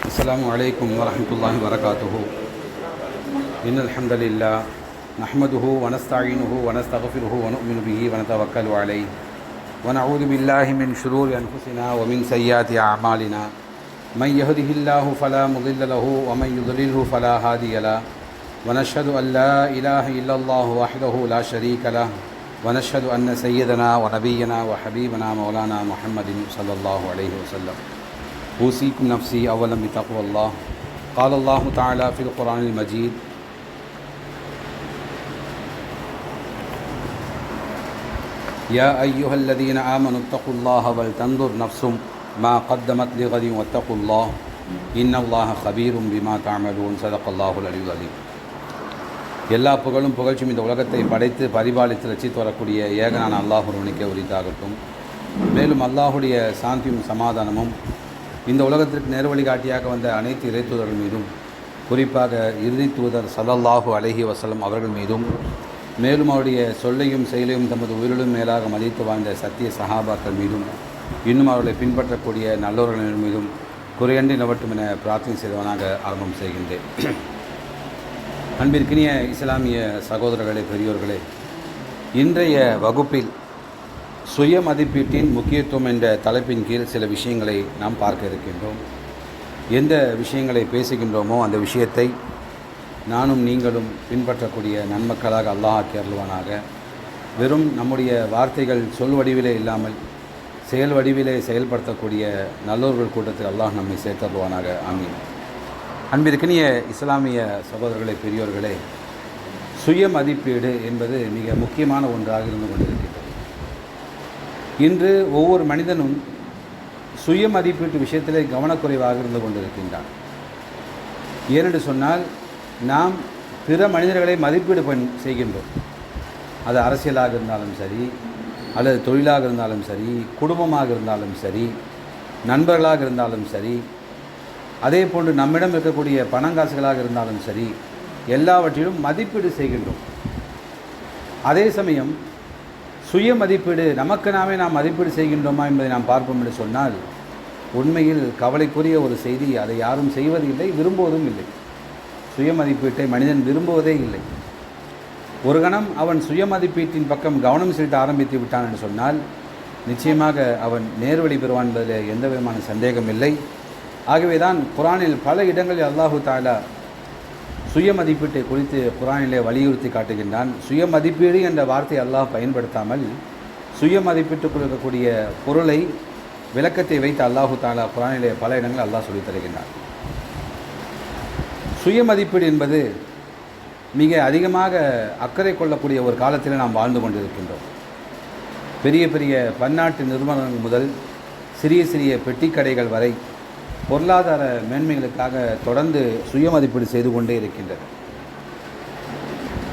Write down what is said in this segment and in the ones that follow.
السلام عليكم ورحمة الله وبركاته. إن الحمد لله نحمده ونستعينه ونستغفره ونؤمن به ونتوكل عليه ونعوذ بالله من شرور أنفسنا ومن سيئات أعمالنا. من يهده الله فلا مضل له ومن يضلله فلا هادي له ونشهد أن لا إله إلا الله وحده لا شريك له ونشهد أن سيدنا ونبينا وحبيبنا مولانا محمد صلى الله عليه وسلم. أوصيكم نفسي أولا بتقوى الله. قال الله تعالى في القرآن المجيد: يا أيها الذين آمنوا اتقوا الله ولتنظر نفس ما قدمت لغد واتقوا الله إن الله خبير بما تعملون. صدق الله العلي العظيم. எல்லா புகழும் புகழ்ச்சியும் இந்த உலகத்தை படைத்து பரிபாலித்து ரசித்து வரக்கூடிய ஏகனான அல்லாஹ் ஒருவனுக்கே உரித்தாகட்டும். மேலும் அல்லாஹுடைய சாந்தியும் சமாதானமும் இந்த உலகத்திற்கு நேர்வழிகாட்டியாக வந்த அனைத்து இறைத்தூதர்கள் மீதும், குறிப்பாக இறுதி தூதர் ஸல்லல்லாஹு அலைஹி வஸல்லம் அவர்கள் மீதும், மேலும் அவருடைய சொல்லையும் செயலையும் தமது உயிரிலும் மேலாக மதித்து வாழ்ந்த சத்திய சஹாபாக்கள் மீதும், இன்னும் அவர்களை பின்பற்றக்கூடிய நல்லவர்களின் மீதும் குறையன்றி நிலவட்டும் என பிரார்த்தனை செய்தவனாக ஆரம்பம் செய்கின்றேன். அன்பிற்கினிய இஸ்லாமிய சகோதரர்களே, பெரியோர்களே, இன்றைய வகுப்பில் சுய மதிப்பீட்டின் முக்கியத்துவம் என்ற தலைப்பின் கீழ் சில விஷயங்களை நாம் பார்க்க இருக்கின்றோம். எந்த விஷயங்களை பேசுகின்றோமோ அந்த விஷயத்தை நானும் நீங்களும் பின்பற்றக்கூடிய நன்மக்களாக அல்லாஹ் அருள்வானாக. வெறும் நம்முடைய வார்த்தைகள் சொல் வடிவிலே இல்லாமல் செயல் வடிவிலே செயல்படுத்தக்கூடிய நல்லோர்கள் கூட்டத்தில் அல்லாஹ் நம்மை சேர்த்தருவானாக. ஆமீன். அன்பிற்கினிய இஸ்லாமிய சகோதரர்களே, பெரியோர்களே, சுய மதிப்பீடு என்பது மிக முக்கியமான ஒன்றாக இருந்து கொண்டிருக்கிறது. இன்று ஒவ்வொரு மனிதனும் சுய மதிப்பீட்டு விஷயத்திலே கவனக்குறைவாக இருந்து கொண்டிருக்கின்றான். ஏனென்று சொன்னால், நாம் பிற மனிதர்களை மதிப்பீடு செய்கின்றோம். அது அரசியலாக இருந்தாலும் சரி, அல்லது தொழிலாக இருந்தாலும் சரி, குடும்பமாக இருந்தாலும் சரி, நண்பர்களாக இருந்தாலும் சரி, அதே போன்று நம்மிடம் இருக்கக்கூடிய பணங்காசுகளாக இருந்தாலும் சரி, எல்லாவற்றிலும் மதிப்பீடு செய்கின்றோம். அதே சமயம் சுய மதிப்பீடு, நமக்கு நாமே நாம் மதிப்பீடு செய்கின்றோமா என்பதை நாம் பார்ப்போம் என்று சொன்னால், உண்மையில் கவலைக்குரிய ஒரு செய்தி. அதை யாரும் செய்வதில்லை, விரும்புவதும் இல்லை. சுய மதிப்பீட்டை மனிதன் விரும்புவதே இல்லை. ஒரு கணம் அவன் சுய மதிப்பீட்டின் பக்கம் கவனம் செலுத்த ஆரம்பித்து விட்டான் என்று சொன்னால், நிச்சயமாக அவன் நேர்வழி பெறுவான் என்பதில் எந்த விதமான சந்தேகம் இல்லை. ஆகவே தான் குர்ஆனில் பல இடங்களில் அல்லாஹு தஆலா சுய மதிப்பீட்டை குறித்து குர்ஆனிலே வலியுறுத்தி காட்டுகின்றான். சுய மதிப்பீடு என்ற வார்த்தை அல்லாஹ் பயன்படுத்தாமல் சுய மதிப்பீட்டு கொடுக்கக்கூடிய பொருளை, விளக்கத்தை வைத்து அல்லாஹு தஆலா குர்ஆனிலே பல இடங்கள் அல்லாஹ் சொல்லித் தருகின்றான். சுய மதிப்பீடு என்பது மிக அதிகமாக அக்கறை கொள்ளக்கூடிய ஒரு காலத்தில் நாம் வாழ்ந்து கொண்டிருக்கின்றோம். பெரிய பெரிய பன்னாட்டு நிறுவனங்கள் முதல் சிறிய சிறிய பெட்டி கடைகள் வரை பொருளாதார மேன்மைகளுக்காக தொடர்ந்து சுய மதிப்பீடு செய்து கொண்டே இருக்கின்றது.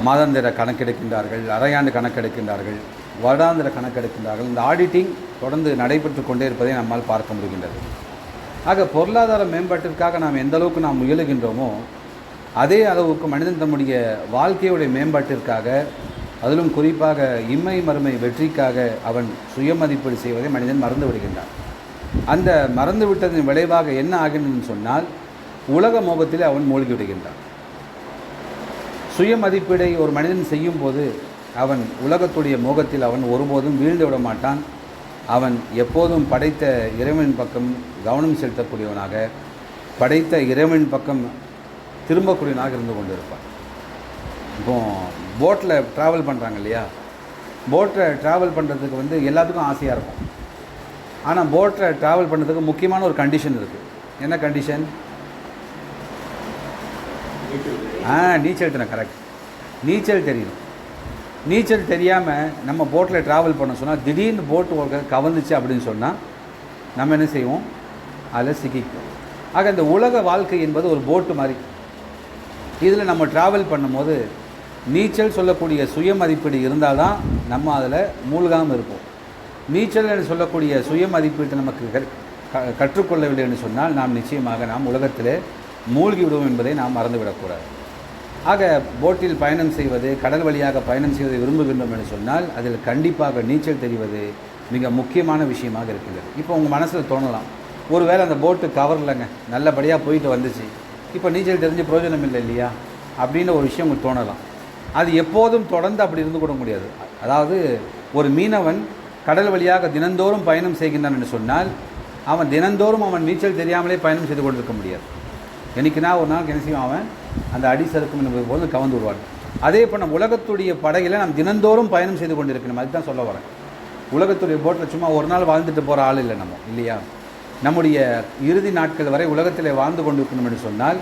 மாதாந்திர கணக்கெடுக்கின்றார்கள், அரையாண்டு கணக்கெடுக்கின்றார்கள், வருடாந்திர கணக்கெடுக்கின்றார்கள். இந்த ஆடிட்டிங் தொடர்ந்து நடைபெற்று கொண்டே இருப்பதை நம்மால் பார்க்க முடிகின்றது. ஆக பொருளாதார மேம்பாட்டிற்காக நாம் எந்த அளவுக்கு நாம் முயலுகின்றோமோ, அதே அளவுக்கு மனிதன் தம்முடைய வாழ்க்கையுடைய மேம்பாட்டிற்காக, அதிலும் குறிப்பாக இம்மை மறுமை வெற்றிக்காக அவன் சுய மதிப்பீடு செய்வதை மனிதன் மறந்து விடுகின்றான். அந்த மறந்து விட்டதன் விளைவாக என்ன ஆகின்றதுன்னு சொன்னால், உலக மோகத்தில் அவன் மூழ்கி விடுகின்றான். சுய மதிப்பீடை ஒரு மனிதன் செய்யும் போது அவன் உலகத்துடைய மோகத்தில் அவன் ஒருபோதும் வீழ்ந்து விட மாட்டான். அவன் எப்போதும் படைத்த இறைவனின் பக்கம் கவனம் செலுத்தக்கூடியவனாக, படைத்த இறைவனின் பக்கம் திரும்பக்கூடியவனாக இருந்து கொண்டிருப்பான். இப்போது போட்டில் ட்ராவல் பண்ணுறாங்க இல்லையா, போட்டில் ட்ராவல் பண்ணுறதுக்கு எல்லாத்துக்கும் ஆசையாக இருக்கும். ஆனால் போட்டில் ட்ராவல் பண்ணுறதுக்கு முக்கியமான ஒரு கண்டிஷன் இருக்குது. என்ன கண்டிஷன்? நீச்சல் தெரியணும். கரெக்ட், நீச்சல் தெரியணும். நீச்சல் தெரியாமல் நம்ம போட்டில் ட்ராவல் பண்ண சொன்னால், திடீர்னு போட்டு கவர்ந்துச்சு அப்படின்னு சொன்னால் நம்ம என்ன செய்வோம்? அதில் சிக்கிக்கும். ஆக இந்த உலக வாழ்க்கை என்பது ஒரு போட்டு மாதிரி. இதில் நம்ம ட்ராவல் பண்ணும்போது நீச்சல் சொல்லக்கூடிய சுய மதிப்பீடு இருந்தால் தான் நம்ம அதில் மூழ்காமல் இருப்போம். நீச்சல் என்று சொல்லக்கூடிய சுய மதிப்பீட்டை நமக்கு கற்றுக்கொள்ளவில்லை என்று சொன்னால் நாம் நிச்சயமாக உலகத்தில் மூழ்கி விடுவோம் என்பதை நாம் மறந்துவிடக்கூடாது. ஆக போட்டில் பயணம் செய்வது, கடல் வழியாக பயணம் செய்வதை விரும்புகின்றோம் என்று சொன்னால் அதில் கண்டிப்பாக நீச்சல் தெரிவது மிக முக்கியமான விஷயமாக இருக்கின்றது. இப்போ உங்கள் மனசில் தோணலாம், ஒரு வேளை அந்த போட்டு கவர்லங்க, நல்லபடியாக போயிட்டு வந்துச்சு, இப்போ நீச்சல் தெரிஞ்சு பிரயோஜனம் இல்லை இல்லையா அப்படின்னு ஒரு விஷயம் உங்களுக்கு தோணலாம். அது எப்போதும் தொடர்ந்து அப்படி இருந்து கூட முடியாது. அதாவது ஒரு மீனவன் கடல் வழியாக தினந்தோறும் பயணம் செய்கின்றான் என்று சொன்னால் அவன் தினந்தோறும் அவன் நீச்சல் தெரியாமலே பயணம் செய்து கொண்டிருக்க முடியாது. என்றைக்குனா ஒரு நாள் என்ன செய்வான், அவன் அந்த அடி சறுக்கும் என்பது போது கவர்ந்து விடுவான். அதே இப்போ நம்ம உலகத்துடைய படகில் நாம் தினந்தோறும் பயணம் செய்து கொண்டிருக்கணும். அதுதான் சொல்ல வரேன். உலகத்துடைய போட்டில் சும்மா ஒரு நாள் வாழ்ந்துட்டு போகிற ஆள் இல்லை நம்ம, இல்லையா? நம்முடைய இறுதி நாட்கள் வரை உலகத்தில் வாழ்ந்து கொண்டிருக்கணும் என்று சொன்னால்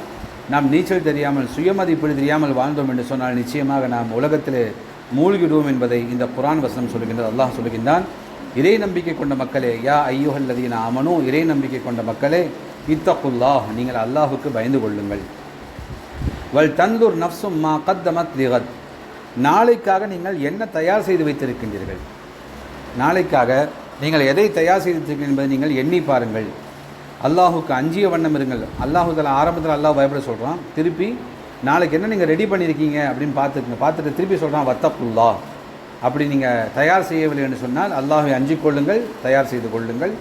நாம் நீச்சல் தெரியாமல், சுயமதிப்பீடு தெரியாமல் வாழ்ந்தோம் என்று சொன்னால் நிச்சயமாக நாம் உலகத்தில் மூழ்கிடுவோம் என்பதை இந்த குர்ஆன் வசனம் சொல்லுகின்றது. அல்லாஹ் சொல்லுகின்றான், இறை நம்பிக்கை கொண்ட மக்களே, யா ஐயுஹல்லதீன ஆமனூ, இறை நம்பிக்கை கொண்ட மக்களே, இத்தகுல்லாஹ், நீங்கள் அல்லாஹுக்கு பயந்து கொள்ளுங்கள். வல் தந்துர் நஃப்சும் மா கத்தமத் லிகத், நாளைக்காக நீங்கள் என்ன தயார் செய்து வைத்திருக்கின்றீர்கள், நாளைக்காக நீங்கள் எதை தயார் செய்து வைத்திருக்கிறீர்கள் என்பதை நீங்கள் எண்ணி பாருங்கள். அல்லாஹுக்கு அஞ்சிய வண்ணம் இருங்கள். அல்லாஹுக்கு ஆரம்பத்தில் அல்லாஹ் பயப்பட சொல்கிறான், திருப்பி நாளைக்கு என்ன நீங்கள் ரெடி பண்ணியிருக்கீங்க அப்படின்னு பார்த்துட்டு திருப்பி சொல்கிறான் வத்தக்குல்லாஹ். அப்படி நீங்கள் தயார் செய்யவில்லை என்று சொன்னால் அல்லாஹை அஞ்சிக் கொள்ளுங்கள், தயார் செய்து கொள்ளுங்கள்.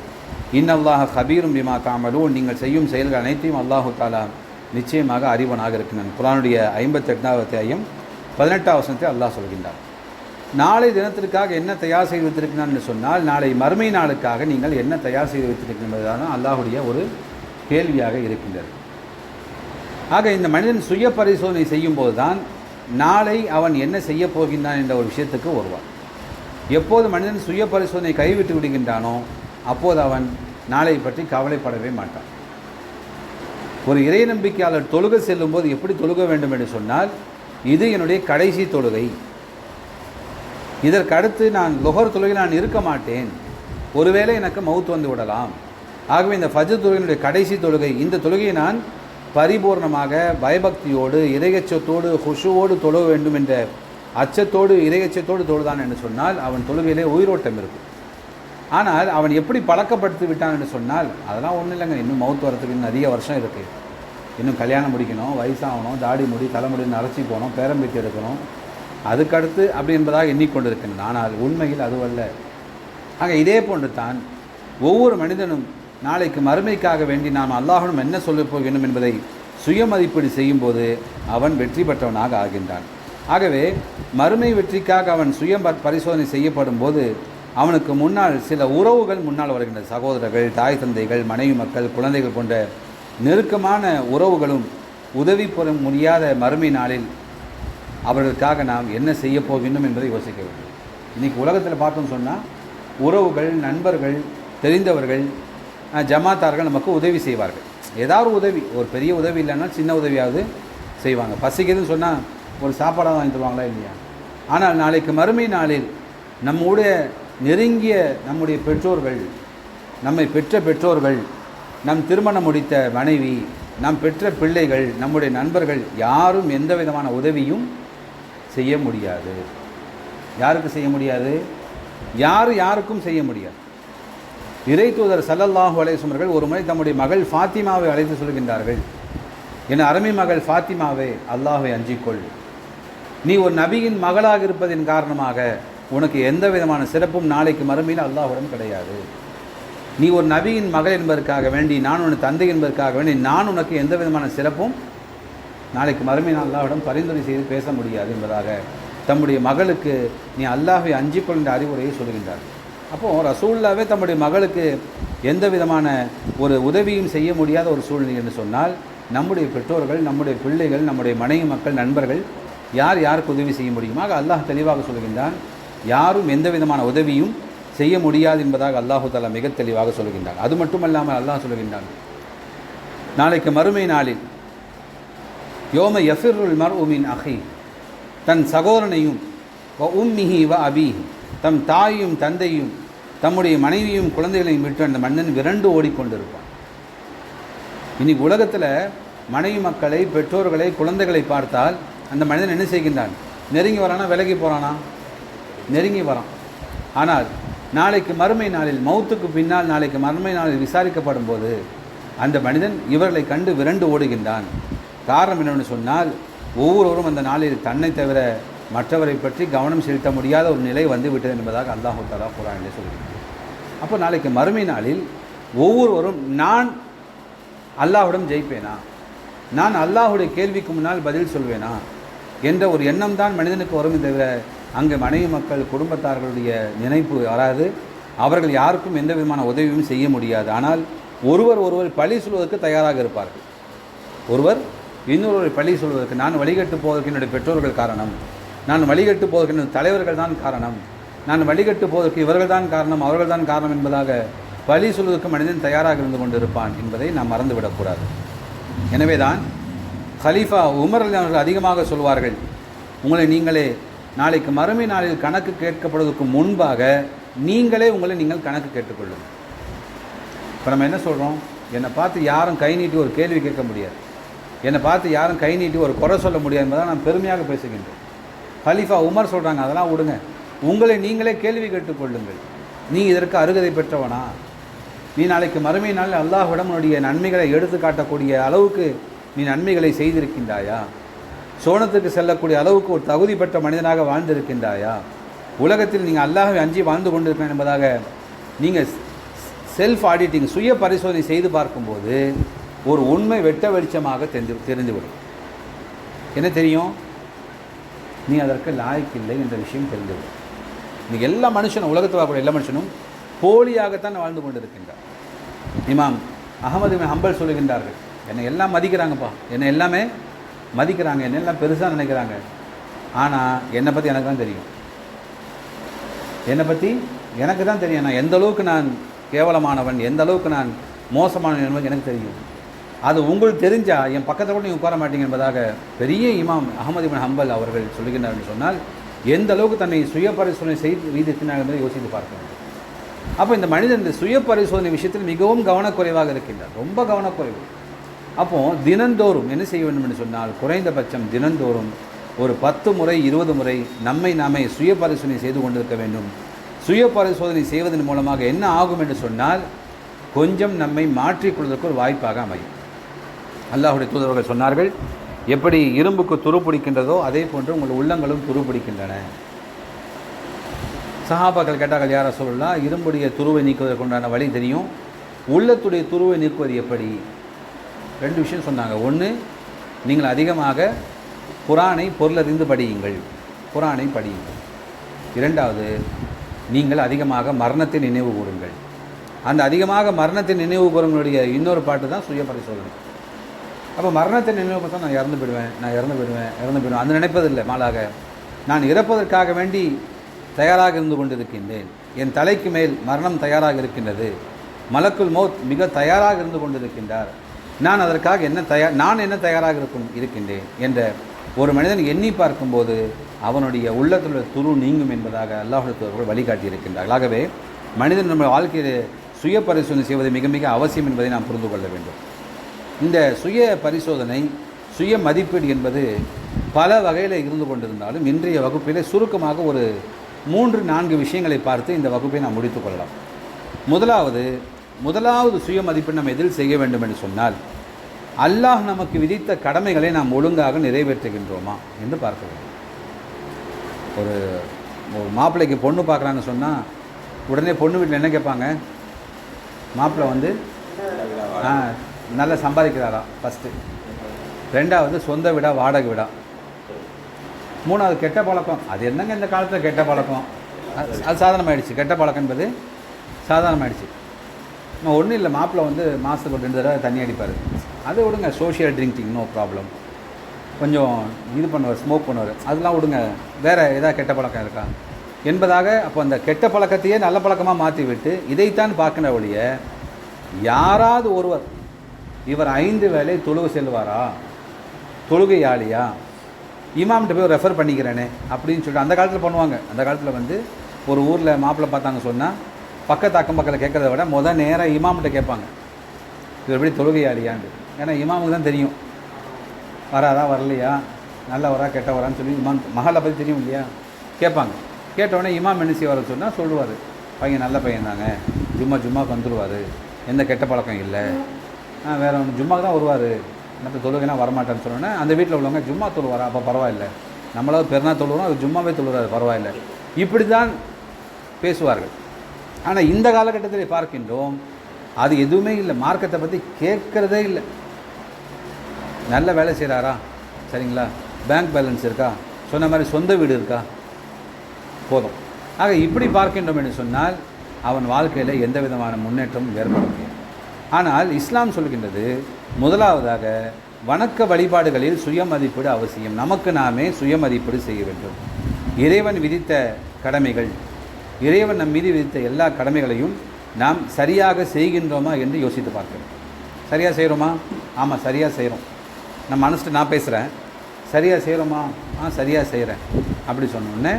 இன்னல்லாஹ கபீரும் பிமா தஅமலூன், நீங்கள் செய்யும் செயல்கள் அனைத்தையும் அல்லாஹு தஆலா நிச்சயமாக அறிவனாக இருக்கிறான். குர்ஆனுடைய 58வது அத்தியாயம் 18வது வசனத்தை அல்லாஹ் சொல்கின்றார். நாளை தினத்திற்காக என்ன தயார் செய்து வைத்திருக்கிறான் என்று சொன்னால் நாளை மறுமை நாளுக்காக நீங்கள் என்ன தயார் செய்து வைத்திருக்கிறீர்கள் என்பதுதான் அல்லாஹுடைய ஒரு கேள்வியாக இருக்கின்றது. ஆக இந்த மனிதன் சுய பரிசோதனை செய்யும்போது தான் நாளை அவன் என்ன செய்ய போகின்றான் என்ற ஒரு விஷயத்துக்கு வருவான். எப்போது மனிதன் சுய பரிசோதனை கைவிட்டு விடுகின்றானோ அப்போது அவன் நாளை பற்றி கவலைப்படவே மாட்டான். ஒரு இறை நம்பிக்கையாளர் தொழுகை செல்லும்போது எப்படி தொழுக வேண்டும் என்று சொன்னால், இது என்னுடைய கடைசி தொழுகை, இதற்கடுத்து நான் லுஹர் தொழுகையில் நான் இருக்க மாட்டேன், ஒருவேளை எனக்கு மவுத் வந்து விடலாம், ஆகவே இந்த ஃபஜ்ர் தொழுகையினுடைய கடைசி தொழுகை, இந்த தொழுகையை நான் பரிபூர்ணமாக பயபக்தியோடு இறையச்சத்தோடு ஹுஷுவோடு தொழுக வேண்டும் என்ற அச்சத்தோடு இறையச்சத்தோடு தொழுதான் என்று சொன்னால் அவன் தொழுகையிலே உயிரோட்டம் இருக்கும். ஆனால் அவன் எப்படி பழக்கப்படுத்தி விட்டான் என்று சொன்னால், அதெல்லாம் ஒன்றும் இல்லைங்க, இன்னும் மவுத் வரத்துக்கு இன்னும் அதிக வருஷம் இருக்குது, இன்னும் கல்யாணம் முடிக்கணும், வயசாகணும், தாடி முடி தலைமுடின்னு அரைச்சி போகணும், பேரம்பேத்தி எடுக்கணும், அதுக்கடுத்து அப்படி என்பதாக எண்ணிக்கொண்டிருக்கின்றன. ஆனால் உண்மையில் அதுவல்ல. ஆக இதே போன்று தான் ஒவ்வொரு மனிதனும் நாளைக்கு மறுமைக்காக வேண்டி நாம் அல்லாஹ்விடம் என்ன சொல்லப் போகிறோம் என்பதை சுய மதிப்பீடு செய்யும்போது அவன் வெற்றி பெற்றவனாக ஆகின்றான். ஆகவே மறுமை வெற்றிக்காக அவன் சுய பரிசோதனை செய்யப்படும் போது அவனுக்கு முன்னால் சில உறவுகள் முன்னால் வருகின்றன. சகோதரர்கள், தாய் தந்தைகள், மனைவி மக்கள், குழந்தைகள் போன்ற நெருக்கமான உறவுகளும் உதவி பெற முடியாத மறுமை நாளில் அவர்களுக்காக நாம் என்ன செய்ய போகின்றோம் என்பதை யோசிக்க வேண்டும். இன்றைக்கி உலகத்தில் பார்த்தோம்னு சொன்னால் உறவுகள், நண்பர்கள், தெரிந்தவர்கள், ஜமாத்தார்கள் நமக்கு உதவி செய்வார்கள். ஏதாவது உதவி, ஒரு பெரிய உதவி இல்லைன்னா சின்ன உதவியாவது செய்வாங்க. பசிக்குதுன்னு சொன்னால் ஒரு சாப்பாடாக வாங்கி தருவாங்களா இல்லையா? ஆனால் நாளைக்கு மறுமை நாளில் நம்முடைய நெருங்கிய நம்முடைய பெற்றோர்கள், நம்மை பெற்ற பெற்றோர்கள், நம் திருமணம் முடித்த மனைவி, நம் பெற்ற பிள்ளைகள், நம்முடைய நண்பர்கள் யாரும் எந்த விதமான உதவியும் செய்ய முடியாது. யாருக்கு செய்ய முடியாது? யாருக்கும் செய்ய முடியாது. இறை தூதர் ஸல்லல்லாஹு அலைஹி வஸல்லம் அவர்கள் ஒரு முறை தம்முடைய மகள் ஃபாத்திமாவை அழைத்து சொல்கின்றார்கள், என் அருமை மகள் ஃபாத்திமாவே, அல்லாஹ்வை அஞ்சிக்கொள், நீ ஒரு நபியின் மகளாக இருப்பதின் காரணமாக உனக்கு எந்த விதமான சிறப்பும் நாளைக்கு மறுமையில் அல்லாஹ்விடம் கிடையாது. நீ ஒரு நபியின் மகள் என்பதற்காக வேண்டி, நான் உன் தந்தை என்பதற்காக வேண்டி நான் உனக்கு எந்த விதமான சிறப்பும் நாளைக்கு மறுமையில் அல்லாஹ்விடம் பரிந்துரை செய்து பேச முடியாது என்பதாக தம்முடைய மகளுக்கு நீ அல்லாஹ்வை அஞ்சிக்கொள் என்ற அறிவுரையை சொல்கின்றார். அப்போது ரசூலுல்லாஹ்வே தம்முடைய மகளுக்கு எந்த விதமான ஒரு உதவியும் செய்ய முடியாத ஒரு சூழ்நிலை என்று சொன்னால், நம்முடைய பெற்றோர்கள், நம்முடைய பிள்ளைகள், நம்முடைய மனைவி மக்கள், நண்பர்கள் யாருக்கு உதவி செய்ய முடியுமா? அல்லாஹ் தெளிவாக சொல்கின்றான், யாரும் எந்த விதமான உதவியும் செய்ய முடியாது என்பதாக அல்லாஹு தஆலா மிக தெளிவாக சொல்கின்றான். அது மட்டுமல்லாமல் அல்லாஹ் சொல்கின்றான், நாளைக்கு மறுமை நாளில் யோம யஃபிருல் மர்உ மின் அஹி, தன் சகோதரனையும் வ உம்மிஹி வ அபீஹி, தம் தாயும் தந்தையும் தம்முடைய மனைவியும் குழந்தைகளையும் விட்டு அந்த மன்னன் விரண்டு ஓடிக்கொண்டிருப்பான். இன்னைக்கு உலகத்தில் மனைவி மக்களை, பெற்றோர்களை, குழந்தைகளை பார்த்தால் அந்த மனிதன் என்ன செய்கின்றான்? நெருங்கி வரானா, விலகி போகிறானா? நெருங்கி வரான். ஆனால் நாளைக்கு மறுமை நாளில், மௌத்துக்கு பின்னால் நாளைக்கு மறுமை நாளில் விசாரிக்கப்படும் போது அந்த மனிதன் இவர்களை கண்டு விரண்டு ஓடுகின்றான். காரணம் என்னவென்று சொன்னால், ஒவ்வொருவரும் அந்த நாளில் தன்னை தவிர மற்றவரை பற்றி கவனம் செலுத்த முடியாத ஒரு நிலை வந்து விட்டது என்பதாக அல்லாஹு தஆலா குர்ஆனிலே சொல்கிறார். அப்போ நாளைக்கு மறுமை நாளில் ஒவ்வொருவரும் நான் அல்லாஹ்விடம் ஜெயிப்பேனா, நான் அல்லாஹுடைய கேள்விக்கு முன்னால் பதில் சொல்வேனா என்ற ஒரு எண்ணம் தான் மனிதனுக்கு வரும். தவிர அங்கே மனைவி மக்கள் குடும்பத்தார்களுடைய நினைப்பு வராது. அவர்கள் யாருக்கும் எந்த விதமான உதவியும் செய்ய முடியாது. ஆனால் ஒருவர் பழி சொல்வதற்கு தயாராக இருப்பார்கள். ஒருவர் இன்னொருவரை பழி சொல்வதற்கு, நான் வழிகட்டு போவதற்கு என்னுடைய பெற்றோர்கள் காரணம், நான் வழிகட்டு போவதற்கு என்னுடைய தலைவர்கள் தான் காரணம், நான் வழிகட்டு போவதற்கு இவர்கள் தான் காரணம், அவர்கள் தான் காரணம் என்பதாக பழி சொல்வதற்கு மனிதன் தயாராக இருந்து கொண்டிருப்பான் என்பதை நாம் மறந்துவிடக்கூடாது. எனவே தான் ஹலீஃபா உமர் அலி அவர்கள் அதிகமாக சொல்வார்கள், உங்களை நீங்களே நாளைக்கு மறுமை நாளில் கணக்கு கேட்கப்படுவதற்கு முன்பாக நீங்களே உங்களை நீங்கள் கணக்கு கேட்டுக்கொள்ளுங்கள். இப்போ நம்ம என்ன சொல்கிறோம், என்னை பார்த்து யாரும் கை நீட்டி ஒரு கேள்வி கேட்க முடியாது, என்னை பார்த்து யாரும் கை நீட்டி ஒரு குறை சொல்ல முடியாது என்பதை நான் பெருமையாக பேசுகின்றேன். ஹலீஃபா உமர் சொல்கிறாங்க, அதெல்லாம் விடுங்க, உங்களை நீங்களே கேள்வி கேட்டுக்கொள்ளுங்கள். நீ இதற்கு அருகதை பெற்றவனா, நீ நாளைக்கு மறுமை நாளில் அல்லாஹ்விடம் உன்னுடைய நன்மைகளை எடுத்து காட்டக்கூடிய அளவுக்கு நீ நன்மைகளை செய்திருக்கின்றாயா, சோனத்துக்கு செல்லக்கூடிய அளவுக்கு ஒரு தகுதி பெற்ற மனிதனாக வாழ்ந்திருக்கின்றாயா, உலகத்தில் நீங்கள் அல்லாஹ்வை அஞ்சி வாழ்ந்து கொண்டிருக்கிறேன் என்பதாக நீங்கள் செல்ஃப் ஆடிட்டிங், சுய பரிசோதனை செய்து பார்க்கும்போது ஒரு உண்மை வெட்ட வெளிச்சமாக தெரிந்துவிடும். என்ன தெரியும், நீ அதற்கு லாய்க்கில்லை என்ற விஷயம் தெரிந்துவிடும். இன்றைக்கி எல்லா மனுஷனும், உலகத்தில் வரக்கூடிய எல்லா மனுஷனும் போலியாகத்தான் வாழ்ந்து கொண்டிருக்கின்றார். இமாம் அஹமது பின் ஹம்பல் சொல்லுகின்றார்கள், என்னை எல்லாம் மதிக்கிறாங்கப்பா, என்னை எல்லாமே மதிக்கிறாங்க, என்னை எல்லாம் பெருசாக நினைக்கிறாங்க, ஆனால் என்னை பற்றி எனக்கு தான் தெரியும், என்னை பற்றி எனக்கு தான் தெரியும், நான் எந்த அளவுக்கு நான் கேவலமானவன், எந்த அளவுக்கு நான் மோசமானவன் என்பது எனக்கு தெரியும். அது உங்களுக்கு தெரிஞ்சால் என் பக்கத்தில் கூட நீங்கள் உட்கார மாட்டீங்க என்பதாக பெரிய இமாம் அஹமது பின் ஹம்பல் அவர்கள் சொல்லுகின்றார் என்று சொன்னால், எந்த அளவுக்கு தன்னை சுய பரிசோதனை செய்து வைத்திருக்கிறார் என்பதை யோசித்து பார்க்க வேண்டும். அப்போ இந்த மனிதன் இந்த சுய பரிசோதனை விஷயத்தில் மிகவும் கவனக்குறைவாக இருக்கின்றார், ரொம்ப கவனக்குறைவு. அப்போது தினந்தோறும் என்ன செய்ய வேண்டும் என்று சொன்னால், குறைந்தபட்சம் தினந்தோறும் ஒரு 10 முறை 20 முறை நாமே சுய பரிசோதனை செய்து கொண்டிருக்க வேண்டும். சுய பரிசோதனை செய்வதன் மூலமாக என்ன ஆகும் என்று சொன்னால், கொஞ்சம் நம்மை மாற்றிக்கொள்வதற்கு ஒரு வாய்ப்பாக அமையும். அல்லாஹ்வுடைய தூதர்கள் சொன்னார்கள், எப்படி இரும்புக்கு துருப்பிடிக்கின்றதோ அதே போன்று உங்கள் உள்ளங்களும் துருப்பிடிக்கின்றன. சஹாபாக்கள் கேட்டார்கள், யார் ரசூலுல்லாஹ், இரும்புடைய துருவை நீக்குவதற்கு உண்டான வழி தெரியும், உள்ளத்துடைய துருவை நீக்குவது எப்படி? 2 விஷயம் சொன்னாங்க. ஒன்று, நீங்கள் அதிகமாக குர்ஆனை பொருளறிந்து படியுங்கள், குர்ஆனை படியுங்கள். 2வது, நீங்கள் அதிகமாக மரணத்தை நினைவு கூறுங்கள். அந்த அதிகமாக மரணத்தை நினைவு கூறுங்களுடைய இன்னொரு பாட்டு தான் சுய பரிசோதனை. அப்போ மரணத்தை நினைவு பார்த்தா நான் இறந்து போயிடுவேன் அந்த நினைப்பதில்லை. மாலாக நான் இறப்பதற்காக வேண்டி தயாராக இருந்து கொண்டிருக்கின்றேன், என் தலைக்கு மேல் மரணம் தயாராக இருக்கின்றது, மலக்குல் மௌத் மிக தயாராக இருந்து கொண்டிருக்கின்றார், நான் அதற்காக நான் என்ன தயாராக இருக்கின்றேன் என்ற ஒரு மனிதன் எண்ணி பார்க்கும்போது அவனுடைய உள்ளத்தில் துரு நீங்கும் என்பதாக அல்லாஹ்வுடைய தூதர்கள் வழிகாட்டியிருக்கின்றார்கள். ஆகவே மனிதன் நம்ம வாழ்க்கையில் சுய பரிசோதனை செய்வது மிக மிக அவசியம் என்பதை நாம் புரிந்து கொள்ள வேண்டும். இந்த சுய பரிசோதனை, சுய மதிப்பீடு என்பது பல வகையில் இருந்து கொண்டிருந்தாலும் இன்றைய வகுப்பிலே சுருக்கமாக ஒரு 3-4 விஷயங்களை பார்த்து இந்த வகுப்பை நாம் முடித்துக் கொள்ளலாம். முதலாவது சுய மதிப்பீடு நம்ம எதில் செய்ய வேண்டும் என்று சொன்னால், அல்லாஹ் நமக்கு விதித்த கடமைகளை நாம் ஒழுங்காக நிறைவேற்றுகின்றோமா என்று பார்க்க வேண்டும். ஒரு மாப்பிள்ளைக்கு பொண்ணு பார்க்குறான்னு சொன்னால் உடனே பொண்ணு வீட்டில் என்ன கேட்பாங்க, மாப்பிள்ளை நல்லா சம்பாதிக்கிறாரா ஃபஸ்ட்டு, 2வது சொந்த வீடா வாடகை வீடா, 3வது கெட்ட பழக்கம். அது என்னங்க இந்த காலத்தில் கெட்ட பழக்கம், அது சாதாரணமாகிடுச்சு. கெட்ட பழக்கம் என்பது சாதாரணமாகிடுச்சு. நம்ம ஒன்றும் இல்லை, மாப்பிள்ளை மாதத்துக்கு ஒரு 2 தடவை தண்ணி அடிப்பார், அதை விடுங்க. சோஷியல் ட்ரிங்கிங் நோ ப்ராப்ளம், கொஞ்சம் இது பண்ணுவார், ஸ்மோக் பண்ணுவார், அதெல்லாம் விடுங்க. வேறு ஏதாவது கெட்ட பழக்கம் இருக்கா என்பதாக அப்போ அந்த கெட்ட பழக்கத்தையே நல்ல பழக்கமாக மாற்றி விட்டு இதைத்தான் பார்க்கிற ஒழிய, யாராவது ஒருவர் இவர் 5 வேளை தொழுகை செல்வாரா, தொழுகையாளியா, இமாம்கிட்ட போய் ரெஃபர் பண்ணிக்கிறேனே அப்படின்னு சொல்லிட்டு அந்த காலத்தில் பண்ணுவாங்க. அந்த காலத்தில் ஒரு ஊரில் மாப்பிள்ளை பார்த்தாங்க சொன்னால் பக்கத்து அக்கம் பக்கத்தில் கேட்குறத விட நேராக இமாம்கிட்ட கேட்பாங்க, இவர் எப்படி தொழுகையாளியான்னு. ஏன்னா இமாமுக்கு தான் தெரியும் வராதா வரலையா, நல்ல வரா கெட்ட வரான்னு சொல்லி இமாம் மகளை பற்றி தெரியும் இல்லையா, கேட்பாங்க. கேட்டவுடனே இமாம் என்ன செய்வார் சொன்னால் சொல்லுவார், பையன் நல்ல பையன் தாங்க, ஜும்மாக்கு வந்துடுவார், எந்த கெட்ட பழக்கம் இல்லை, வேறு ஒன்று ஜும்மாக்கு தான் வருவார், மற்ற தொழுகைனா வரமாட்டேன்னு சொன்னோன்னே அந்த வீட்டில் உள்ளவங்க ஜும்மா தொழுவாரா, அப்போ பரவாயில்லை, நம்மளாவது பெருநாள் தொழுகிறோம், அது ஜும்மாவே தொழுகிறாரு, பரவாயில்லை, இப்படி தான் பேசுவார்கள். ஆனால் இந்த காலகட்டத்தில் பார்க்கின்றோம், அது எதுவுமே இல்லை, மார்க்கத்தை பற்றி கேட்குறதே இல்லை. நல்ல வேலை செய்கிறாரா, சரிங்களா, பேங்க் பேலன்ஸ் இருக்கா, சொன்ன மாதிரி சொந்த வீடு இருக்கா, போதும். ஆக இப்படி பார்க்கின்றோம் என்று சொன்னால் அவன் வாழ்க்கையில் எந்த விதமான முன்னேற்றமும் ஏற்பட முடியும். ஆனால் இஸ்லாம் சொல்கின்றது, முதலாவதாக வணக்க வழிபாடுகளில் சுய மதிப்பீடு அவசியம். நமக்கு நாமே சுய மதிப்பீடு செய்ய வேண்டும். இறைவன் விதித்த கடமைகள், இறைவன் நம் மீது விதித்த எல்லா கடமைகளையும் நாம் சரியாக செய்கின்றோமா என்று யோசித்து பார்க்கிறோம். சரியாக செய்கிறோமா? ஆமாம், சரியாக செய்கிறோம். நம்ம மனசிட்டு நான் பேசுகிறேன், சரியாக செய்கிறோமா? சரியாக செய்கிறேன் அப்படி சொன்னோடனே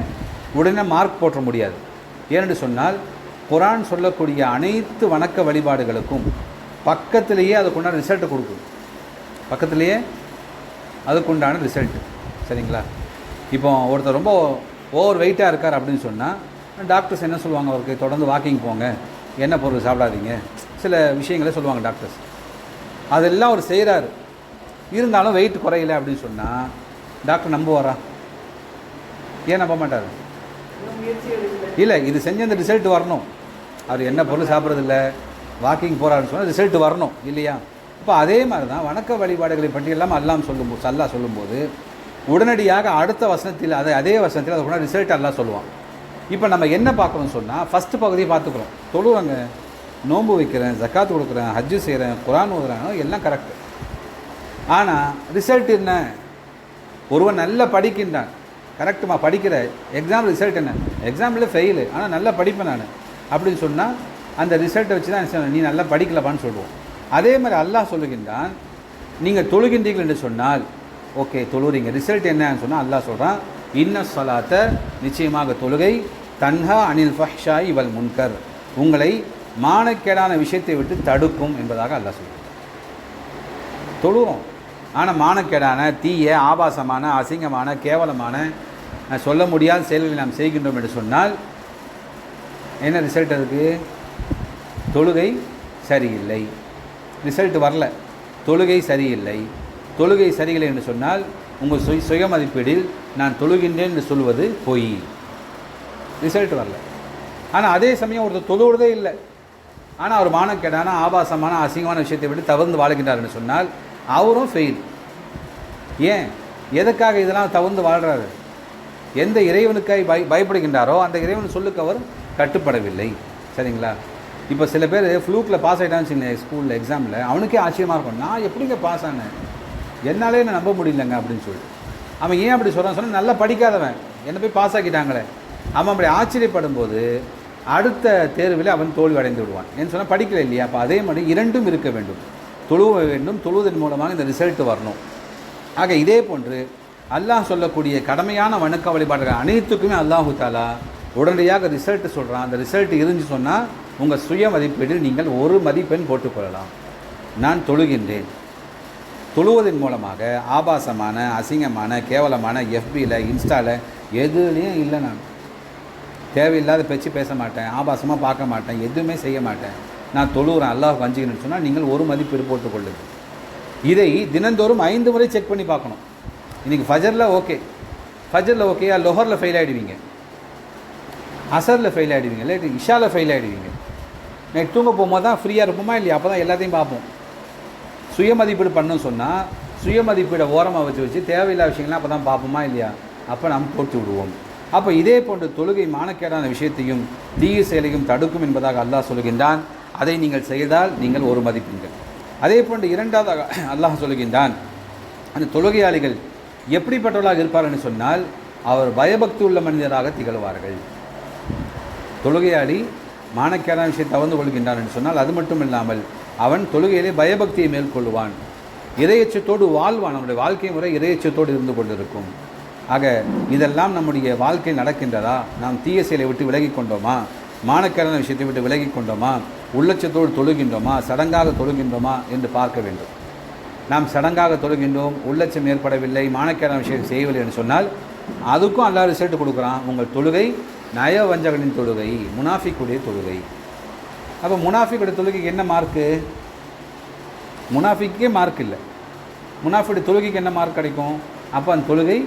உடனே மார்க் போட்ட முடியாது. ஏனென்று சொன்னால் குர்ஆன் சொல்லக்கூடிய அனைத்து வணக்க வழிபாடுகளுக்கும் பக்கத்திலேயே அதுக்குண்டான ரிசல்ட் கொடுக்கும். பக்கத்திலேயே அதுக்குண்டான ரிசல்ட், சரிங்களா. இப்போ ஒருத்தர் ரொம்ப ஓவர் வெயிட்டாக இருக்கார் அப்படின்னு சொன்னால் டாக்டர்ஸ் என்ன சொல்லுவாங்க, அவருக்கு தொடர்ந்து வாக்கிங் போங்க, எண்ணெய் பொருள் சாப்பிடாதீங்க, சில விஷயங்களை சொல்லுவாங்க டாக்டர்ஸ். அதெல்லாம் அவர் செய்கிறாரு, இருந்தாலும் வெயிட் குறையலை அப்படின்னு சொன்னால் டாக்டர் நம்புவாரா? ஏன் நம்ப மாட்டார்? இல்லை, இது செஞ்ச அந்த ரிசல்ட் வரணும். அவர் என்ன பொருள் சாப்பிட்றதில்ல, வாக்கிங் போகிறாருன்னு சொன்னால் ரிசல்ட் வரணும் இல்லையா? இப்போ அதே மாதிரி தான் வணக்க வழிபாடுகளை பற்றியெல்லாம் அல்லாஹ் சொல்லும்போது உடனடியாக அடுத்த வசனத்தில் அதே வசனத்தில் அதுக்குள்ள ரிசல்ட் எல்லாம் சொல்லுவான். இப்போ நம்ம என்ன பார்க்குறோம்னு சொன்னால் ஃபஸ்ட்டு பகுதியை பார்த்துக்குறோம். தொழுவாங்க, நோன்பு வைக்கிறேன், ஜக்காத்து கொடுக்குறேன், ஹஜ்ஜு செய்கிறேன், குர்ஆன் ஓதுறேன், எல்லாம் கரெக்டு. ஆனால் ரிசல்ட் என்ன? ஒருவன் நல்லா படிக்கின்றான், கரெக்டுமா, படிக்கிற எக்ஸாம் ரிசல்ட் என்ன? எக்ஸாமில் ஃபெயிலு, ஆனால் நல்லா படிப்பேன் நான் அப்படின்னு சொன்னால் அந்த ரிசல்ட்டை வச்சு தான் நீ நல்லா படிக்கலப்பான்னு சொல்லுவோம். அதே மாதிரி அல்லாஹ் சொல்லுகின்றான், நீங்கள் தொழுகின்றீர்கள் என்று சொன்னால் ஓகே தொழுறீங்க, ரிசல்ட் என்னன்னு சொன்னால் அல்லாஹ் சொல்கிறான், இன்ன ஸலாத்த, நிச்சயமாக தொழுகை, தன்ஹா அனில் ஃபஹ்ஷாய் வல் முன்கர், உங்களை மானக்கேடான விஷயத்தை விட்டு தடுக்கும் என்பதாக அல்லாஹ் சொல்கிறான். தொழுகிறோம், ஆனால் மானக்கேடான, தீய, ஆபாசமான, அசிங்கமான, கேவலமான, சொல்ல முடியாத செயல்களை நாம் செய்கின்றோம் என்று சொன்னால் என்ன ரிசல்ட்? அதுக்கு தொழுகை சரியில்லை, ரிசல்ட் வரல. தொழுகை சரியில்லை, தொழுகை சரியில்லை என்று சொன்னால் உங்கள் சுய மதிப்பீடில் நான் தொழுகின்றேன் என்று சொல்வது பொய், ரிசல்ட் வரல. ஆனால் அதே சமயம் ஒருத்தர் தொழுவதே இல்லை, ஆனால் அவர் மானக்கேடான, ஆபாசமான, அசிங்கமான விஷயத்தை விட்டு தவிர்த்து வாழ்கின்றார் என்று சொன்னால் அவரும் ஃபெயில். ஏன், எதுக்காக இதெல்லாம் தவிர்த்து வாழ்கிறாரு? எந்த இறைவனுக்காய் பயப்படுகின்றாரோ அந்த இறைவன் சொல்லுக்கு அவர் கட்டுப்படவில்லை, சரிங்களா. இப்போ சில பேர் ஃப்ளூக்கில் பாஸ் ஆகிட்டான்னு ஸ்கூலில் எக்ஸாமில், அவனுக்கே ஆச்சரியமாக இருக்கும், நான் எப்படிங்க பாஸ் ஆனேன், என்னாலே நான் நம்ப முடியலங்க அப்படின்னு சொல்லிட்டு. அவன் ஏன் அப்படி சொல்கிறான்னு சொன்னால் நல்லா படிக்காதவன் என்னை போய் பாஸ் ஆக்கிட்டாங்களே. அவன் அப்படி ஆச்சரியப்படும் போது அடுத்த தேர்வில் அவன் தோல்வி அடைந்து விடுவான். ஏன்னு சொன்னால் படிக்கல இல்லையா. அப்போ அதே மாதிரி இரண்டும் இருக்க வேண்டும், தொழுவ வேண்டும், தொழுவதன் மூலமாக இந்த ரிசல்ட் வரணும். ஆக இதே போன்று அல்லாஹ் சொல்லக்கூடிய கடமையான வணக்க வழிபாடுகள் அனைத்துக்குமே அல்லாஹு தாலா உடனடியாக ரிசல்ட் சொல்கிறான். அந்த ரிசல்ட் இருந்து சொன்னால் உங்கள் சுய மதிப்பீடில் நீங்கள் ஒரு மதிப்பெண் போட்டுக்கொள்ளலாம். நான் தொழுகின்றேன், தொழுவதன் மூலமாக ஆபாசமான, அசிங்கமான, கேவலமான எஃபியில், இன்ஸ்டாவில் எதுலேயும் இல்லை, நான் தேவையில்லாத பேச்சு பேச மாட்டேன், ஆபாசமாக பார்க்க மாட்டேன், எதுவுமே செய்ய மாட்டேன், நான் தொழுகிறேன், அல்லாஹ் வஞ்சிக்கணும்னு சொன்னால் நீங்கள் ஒரு மதிப்பீடு போட்டுக்கொள்ளுது. இதை தினந்தோறும் 5 முறை செக் பண்ணி பார்க்கணும். இன்றைக்கி ஃபஜரில் ஓகே, ஃபஜரில் ஓகேயா, லொஹரில் ஃபெயில் ஆகிடுவீங்க, அசரில் ஃபெயில் ஆகிடுவீங்க, இல்லை இஷாவில் ஃபெயில் ஆகிடுவீங்க. நைட் தூங்க போகும்போது தான் ஃப்ரீயாக இருப்போமா இல்லையா, அப்போ தான் எல்லாத்தையும் பார்ப்போம். சுய மதிப்பீடு பண்ணணும்னு சொன்னால் சுய மதிப்பீடை ஓரமாக வச்சு தேவையில்லாத விஷயங்கள்லாம் அப்போ தான் பார்ப்போமா இல்லையா, அப்போ நாம் போட்டு விடுவோம். அப்போ இதே போன்று தொழுகை மானக்கேடான விஷயத்தையும் தீய செயலையும் தடுக்கும் என்பதாக அல்லாஹ் சொல்கின்றான். அதை நீங்கள் செய்தால் நீங்கள் ஒரு மதிப்பீங்கள். அதே போன்று இரண்டாவதாக அல்லாஹ் சொல்கின்றான், அந்த தொழுகையாளிகள் எப்படிப்பட்டவர்களாக இருப்பார் என்று சொன்னால் அவர் பயபக்தி உள்ள மனிதராக திகழ்வார்கள். தொழுகையாளி மானக்கேடான விஷயத்தை தவிர்த்து கொள்கின்றான் என்று சொன்னால் அது மட்டும் இல்லாமல் அவன் தொழுகையிலே பயபக்தியை மேற்கொள்வான், இறையச்சத்தோடு வாழ்வான். நம்முடைய வாழ்க்கை முறை இறையச்சத்தோடு இருந்து கொண்டிருக்கும். ஆக இதெல்லாம் நம்முடைய வாழ்க்கை நடக்கின்றதா? நாம் தீய செயலை விட்டு விலகி கொண்டோமா? மானக்கேடான விஷயத்தை விட்டு விலகி கொண்டோமா? உள்ளச்சத்தோடு தொழுகின்றோமா? சடங்காக தொழுகின்றோமா என்று பார்க்க வேண்டும். நாம் சடங்காக தொழுகின்றோம், உள்ளச்சம் ஏற்படவில்லை, மானக்கேடான விஷயம் செய்யவில்லை என்று சொன்னால் அதுக்கும் அல்லாஹ் ரிசல்ட் கொடுக்குறான். உங்கள் தொழுகை நயவஞ்சகனின் தொழுகை, முனாஃபிக்குடைய தொழுகை. அப்போ முனாஃபிக்குடைய தொழுகைக்கு என்ன மார்க்கு? முனாஃபிக்கே மார்க் இல்லை, முனாஃபிக்குடைய தொழுகைக்கு என்ன மார்க் கிடைக்கும்? அப்போ அந்த தொழுகை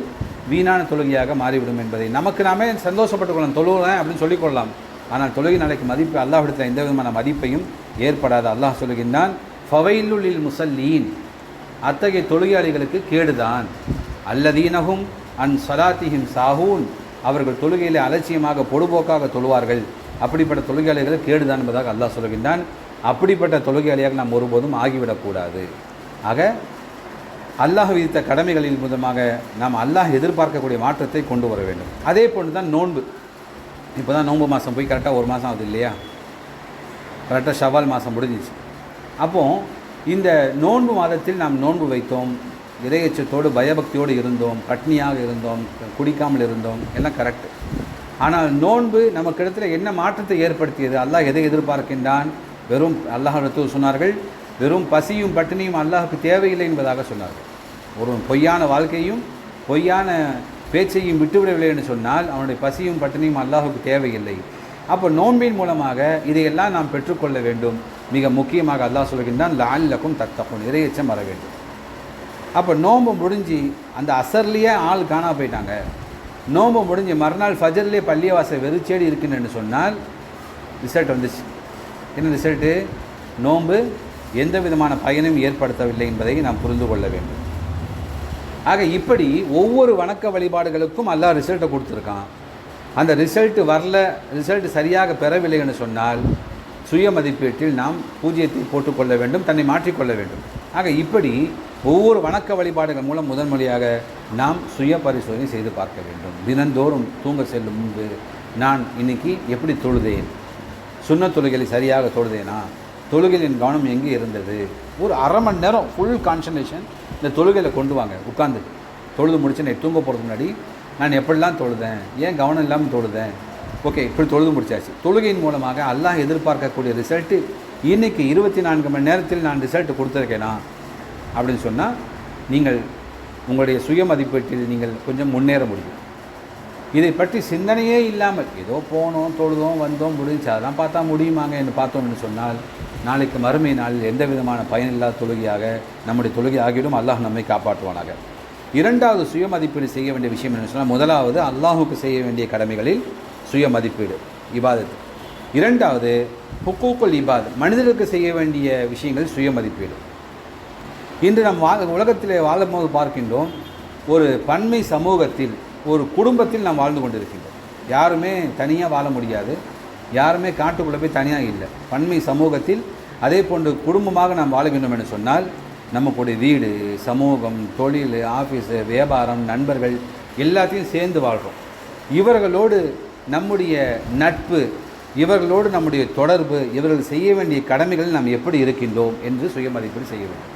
வீணான தொழுகையாக மாறிவிடும் என்பதை நமக்கு நாமே சந்தோஷப்பட்டுக்கொள்ளலாம். தொழுகிறேன் அப்படின்னு சொல்லிக்கொள்ளலாம், ஆனால் தொழுகை நாளைக்கு மதிப்பு அல்லாஹ்விடத்தில் எந்த விதமான மதிப்பையும் ஏற்படாது. அல்லாஹ் சொல்லுகின்றான், ஃபவைலுலில் முசல்லீன், அத்தகைய தொழுகையாளிகளுக்கு கேடுதான். அல்லதீனஹும் அன் சலாத்திஹிம் சாஹூன், அவர்கள் தொழுகையிலே அலட்சியமாக பொடுபோக்காக தொழுவார்கள். அப்படிப்பட்ட தொழுகையாளிகள் கேடுதான் என்பதாக அல்லாஹ் சொல்லுகின்றான். அப்படிப்பட்ட தொழுகையாளியாக நாம் ஒருபோதும் ஆகிவிடக்கூடாது. ஆக அல்லாஹ் விதித்த கடமைகளின் மூலமாக நாம் அல்லாஹ் எதிர்பார்க்கக்கூடிய மாற்றத்தை கொண்டு வர வேண்டும். அதே போன்று தான் நோன்பு. இப்போ தான் நோன்பு மாதம் போய் கரெக்டாக ஒரு மாதம் ஆகுது இல்லையா? கரெக்டாக ஷவால் மாதம் முடிஞ்சிச்சு. அப்போது இந்த நோன்பு மாதத்தில் நாம் நோன்பு வைத்தோம், இறையச்சத்தோடு பயபக்தியோடு இருந்தோம், பட்னியாக இருந்தோம், குடிக்காமல் இருந்தோம், எல்லாம் கரெக்டு. ஆனால் நோன்பு நமக்கு இடத்துல என்ன மாற்றத்தை ஏற்படுத்தியது? அல்லாஹ் எதை எதிர்பார்க்கின்றான்? வெறும் அல்லாஹ் சொன்னார்கள், வெறும் பசியும் பட்டினியும் அல்லாஹுக்கு தேவையில்லை என்பதாக சொன்னார்கள். ஒரு பொய்யான வாழ்க்கையும் பொய்யான பேச்சையும் விட்டுவிடவில்லை என்று சொன்னால் அவனுடைய பசியும் பட்டினியும் அல்லாஹுக்கு தேவையில்லை. அப்போ நோன்பின் மூலமாக இதையெல்லாம் நாம் பெற்றுக்கொள்ள வேண்டும். மிக முக்கியமாக அல்லாஹ் சொல்கின்றான், லஅல்லக்கும் தத்தகுன், இறையச்சம் வர வேண்டும். அப்போ நோன்பு முடிஞ்சு அந்த அசர்லேயே ஆள் காணா போயிட்டாங்க. நோன்பு முடிஞ்சு மறுநாள் ஃபஜர்லேயே பள்ளியவாசல் வெறிச்சேடி இருக்குன்னு சொன்னால் ரிசல்ட் வந்துச்சு. என்ன ரிசல்ட்டு? நோன்பு எந்த விதமான பயனும் ஏற்படுத்தவில்லை என்பதை நாம் புரிந்து கொள்ள வேண்டும். ஆக இப்படி ஒவ்வொரு வணக்க வழிபாடுகளுக்கும் அல்லாஹ் ரிசல்ட்டை கொடுத்துருக்கான். அந்த ரிசல்ட் சரியாக பெறவில்லை என்று சொன்னால் சுய மதிப்பீட்டில் நாம் பூஜ்ஜியத்தை போட்டுக்கொள்ள வேண்டும், தன்னை மாற்றிக்கொள்ள வேண்டும். ஆக இப்படி ஒவ்வொரு வணக்க வழிபாடுகள் மூலம் முதன்முறையாக நாம் சுய பரிசோதனை செய்து பார்க்க வேண்டும். தினந்தோறும் தூங்க செல்லும் முன்பு நான் இன்னைக்கு எப்படி தொழுதேன், சுன்ன தொழுகையை சரியாக தொழுதேனா, தொழுகையின் கவனம் எங்கே இருந்தது, ஒரு அரை மணி நேரம் ஃபுல் கான்சன்ட்ரேஷன் இந்த தொழுகையில் கொண்டு வாங்க. உட்காந்து தொழுது முடிச்சு நான் தூங்க போகிறதுக்கு முன்னாடி நான் எப்படிலாம் தொழுதேன், ஏன் கவனம் இல்லாமல் தொழுதேன், ஓகே இப்படி தொழுது முடிச்சாச்சு. தொழுகையின் மூலமாக அல்லாஹ் எதிர்பார்க்கக்கூடிய ரிசல்ட்டு இன்றைக்கி 24 மணி நேரத்தில் நான் ரிசல்ட்டு கொடுத்துருக்கேனா அப்படின்னு சொன்னால் நீங்கள் உங்களுடைய சுய மதிப்பீட்டில் நீங்கள் கொஞ்சம் முன்னேற முடியும். இதை பற்றி சிந்தனையே இல்லாமல் ஏதோ போனோம் தொழுதோம் வந்தோம் முடிஞ்சு அதெல்லாம் பார்த்தா முடியுமாங்க என்று பார்த்தோம்னு சொன்னால் நாளைக்கு மறுமை நாளில் எந்த விதமான பயனில்லாத தொழுகையாக நம்முடைய தொழுகை ஆகிவிடும். அல்லாஹ் நம்மை காப்பாற்றுவானாக. இரண்டாவது சுய மதிப்பீடு செய்ய வேண்டிய விஷயம் என்ன சொன்னால், முதலாவது அல்லாஹுக்கு செய்ய வேண்டிய கடமைகளில் சுய மதிப்பீடு இபாதத். இரண்டாவது ஹுக்கூக்குல் இபாத், மனிதர்களுக்கு செய்ய வேண்டிய விஷயங்கள் சுய மதிப்பீடு. இன்று நம் உலகத்திலே வாழும்போது பார்க்கின்றோம், ஒரு பன்மை சமூகத்தில் ஒரு குடும்பத்தில் நாம் வாழ்ந்து கொண்டிருக்கின்றோம். யாருமே தனியாக வாழ முடியாது, யாருமே காட்டுக்குள்ளே போய் தனியாக இல்லை. பன்மை சமூகத்தில் அதே போன்று குடும்பமாக நாம் வாழுகின்றோம் என்று சொன்னால் நமக்குடைய வீடு, சமூகம், தொழில், ஆஃபீஸு, வியாபாரம், நண்பர்கள் எல்லாத்தையும் சேர்ந்து வாழ்கிறோம். இவர்களோடு நம்முடைய நட்பு, இவர்களோடு நம்முடைய தொடர்பு, இவர்கள் செய்ய வேண்டிய கடமைகள் நாம் எப்படி இருக்கின்றோம் என்று சுய மதிப்பீடு செய்ய வேண்டும்.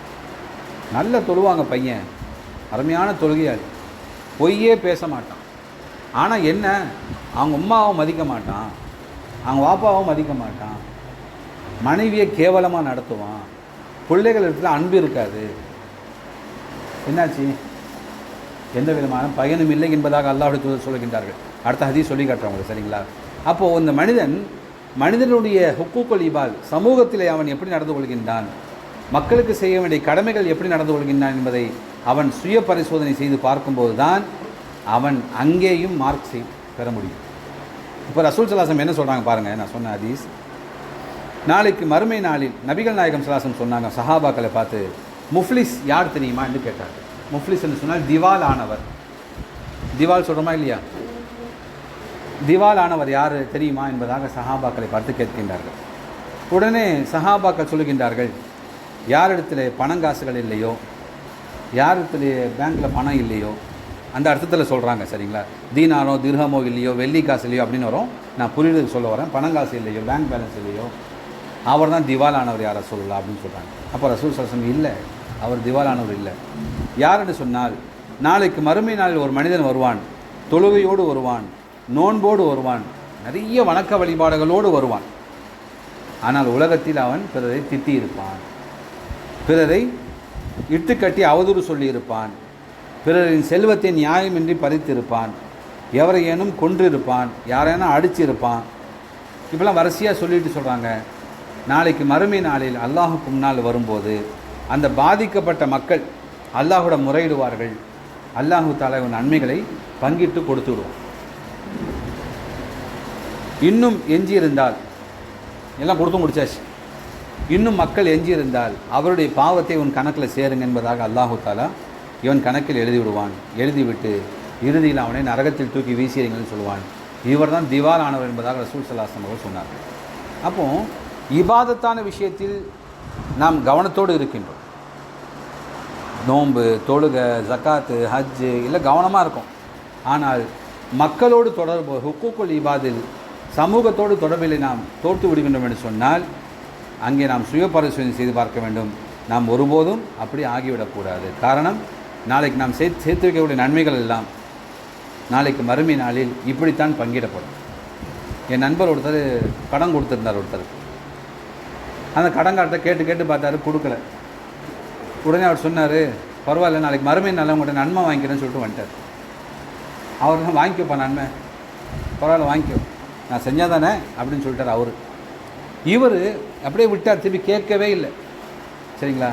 நல்ல தொழுவாங்க பையன், அருமையான தொழுகையாளி, பொய்யே பேச மாட்டான். ஆனால் என்ன, அவங்க அம்மாவும் மதிக்க மாட்டான், அவங்க வாப்பாவும் மதிக்க மாட்டான், மனைவியை கேவலமாக நடத்துவான், பிள்ளைகள் இடத்துல அன்பு இருக்காது. என்னாச்சு? எந்த விதமான பயனும் இல்லை என்பதாக அல்லாஹ்வுடைய தூதர் சொல்கின்றார்கள். அடுத்த ஹதீஸ் சொல்லி காட்டுறவங்க, சரிங்களா? அப்போது இந்த மனிதனுடைய ஹுக்கூக்குல் இபாத், சமூகத்திலே அவன் எப்படி நடந்து கொள்கின்றான், மக்களுக்கு செய்ய வேண்டிய கடமைகள் எப்படி நடந்து கொள்கின்றான் என்பதை அவன் சுய பரிசோதனை செய்து பார்க்கும்போது தான் அவன் அங்கேயும் மார்க் பெற முடியும். இப்போ ரசூல் ஸல்லல்லாஹு அலைஹி வஸல்லம் என்ன சொல்கிறாங்க பாருங்கள். நான் சொன்ன ஹதீஸ், நாளைக்கு மறுமை நாளில் நபிகள் நாயகம் ஸல்லல்லாஹு அலைஹி வஸல்லம் சொன்னாங்க, சஹாபாக்களை பார்த்து, முஃப்லிஸ் யார் தெரியுமா என்று கேட்டார்கள். முஃப்லிஸ் என்று சொன்னால் திவால் ஆனவர். திவால் சொல்கிறோமா இல்லையா? திவால் ஆனவர் யார் தெரியுமா என்பதாக சஹாபாக்களை பார்த்து கேட்கின்றார்கள். உடனே சஹாபாக்கள் சொல்லுகின்றார்கள், யாரிடத்தில் பணங்காசுகள் இல்லையோ, யாரிடத்துல பேங்க்கில் பணம் இல்லையோ, அந்த அர்த்தத்தில் சொல்கிறாங்க, சரிங்களா? தீனாரோ திர்ஹமோ இல்லையோ, வெள்ளி காசு இல்லையோ அப்படின்னு வரும். நான் புரியுது சொல்ல வரேன். பணங்காசு இல்லையோ, பேங்க் பேலன்ஸ் இல்லையோ, அவர் தான் திவாலானவர் யாரை சொல்லலாம் அப்படின்னு சொல்கிறாங்க. அப்போ ரசூல் ஸல்லல்லாஹு அலைஹி வஸல்லம் இல்லை, அவர் திவாலானவர் இல்லை. யாருன்னு சொன்னால், நாளைக்கு மறுமை நாளில் ஒரு மனிதன் வருவான், தொழுகையோடு வருவான், நோன்போடு வருவான், நிறைய வணக்க வழிபாடுகளோடு வருவான். ஆனால் உலகத்தில் அவன் பிறரை திட்டி இருப்பான், பிறரை இட்டுக்கட்டி அவதூறு சொல்லியிருப்பான், பிறரின் செல்வத்தை நியாயமின்றி பறித்திருப்பான், எவரையேனும் கொன்றிருப்பான், யாரையேனும் அடிச்சிருப்பான். இப்பெல்லாம் வரிசையாக சொல்லிட்டு சொல்கிறாங்க. நாளைக்கு மறுமை நாளில் அல்லாஹுக்கு முன்னால் வரும்போது அந்த பாதிக்கப்பட்ட மக்கள் அல்லாஹோட முறையிடுவார்கள். அல்லாஹு தஆலா நன்மைகளை பங்கிட்டு கொடுத்து விடுவோம். இன்னும் எஞ்சியிருந்தால், எல்லாம் கொடுத்து முடிச்சாச்சு, இன்னும் மக்கள் எஞ்சியிருந்தால் அவருடைய பாவத்தை உன் கணக்கில் சேருங்க என்பதாக அல்லாஹு தாலா இவன் கணக்கில் எழுதி விடுவான். எழுதிவிட்டு இறுதியில் அவனை நரகத்தில் தூக்கி வீசியீங்கன்னு சொல்லுவான். இவர் தான் திவால் ஆனவர் என்பதாக ரசூல் ஸல்லல்லாஹு அலைஹி வஸல்லம் அவர்கள் சொன்னார். அப்போது இபாதத்தான விஷயத்தில் நாம் கவனத்தோடு இருக்கின்றோம். நோன்பு, தொழுகை, ஜக்காத்து, ஹஜ்ஜு இல்லை கவனமாக இருக்கும். ஆனால் மக்களோடு தொடர்பு, ஹுக்கூக்குல் இபாதில் சமூகத்தோடு தொடர்பில் நாம் தோற்று விடுகின்றோம் என்று சொன்னால் அங்கே நாம் சுய பரிசோதனை செய்து பார்க்க வேண்டும். நாம் ஒருபோதும் அப்படி ஆகிவிடக்கூடாது. காரணம், நாளைக்கு நாம் சேர்த்து வைக்கக்கூடிய நன்மைகள் எல்லாம் நாளைக்கு மறுமை நாளில் இப்படித்தான் பங்கிடப்படும். என் நண்பர் ஒருத்தர் கடன் கொடுத்துருந்தார். ஒருத்தருக்கு அந்த கடன்காரத்தை கேட்டு கேட்டு பார்த்தாரு, கொடுக்கல. உடனே அவர் சொன்னார், பரவாயில்ல, நாளைக்கு மறுமை நாளில் உங்கள்கிட்ட நன்மை வாங்கிக்கிறேன்னு சொல்லிட்டு வந்துட்டார். அவர் தான் வாங்கிக்கப்பா நன்மை, பரவாயில்ல வாங்கிக்கோ, நான் செஞ்சால் தானே அப்படின்னு சொல்லிட்டார் அவர். இவர் அப்படியே விட்டார், திருப்பி கேட்கவே இல்லை. சரிங்களா?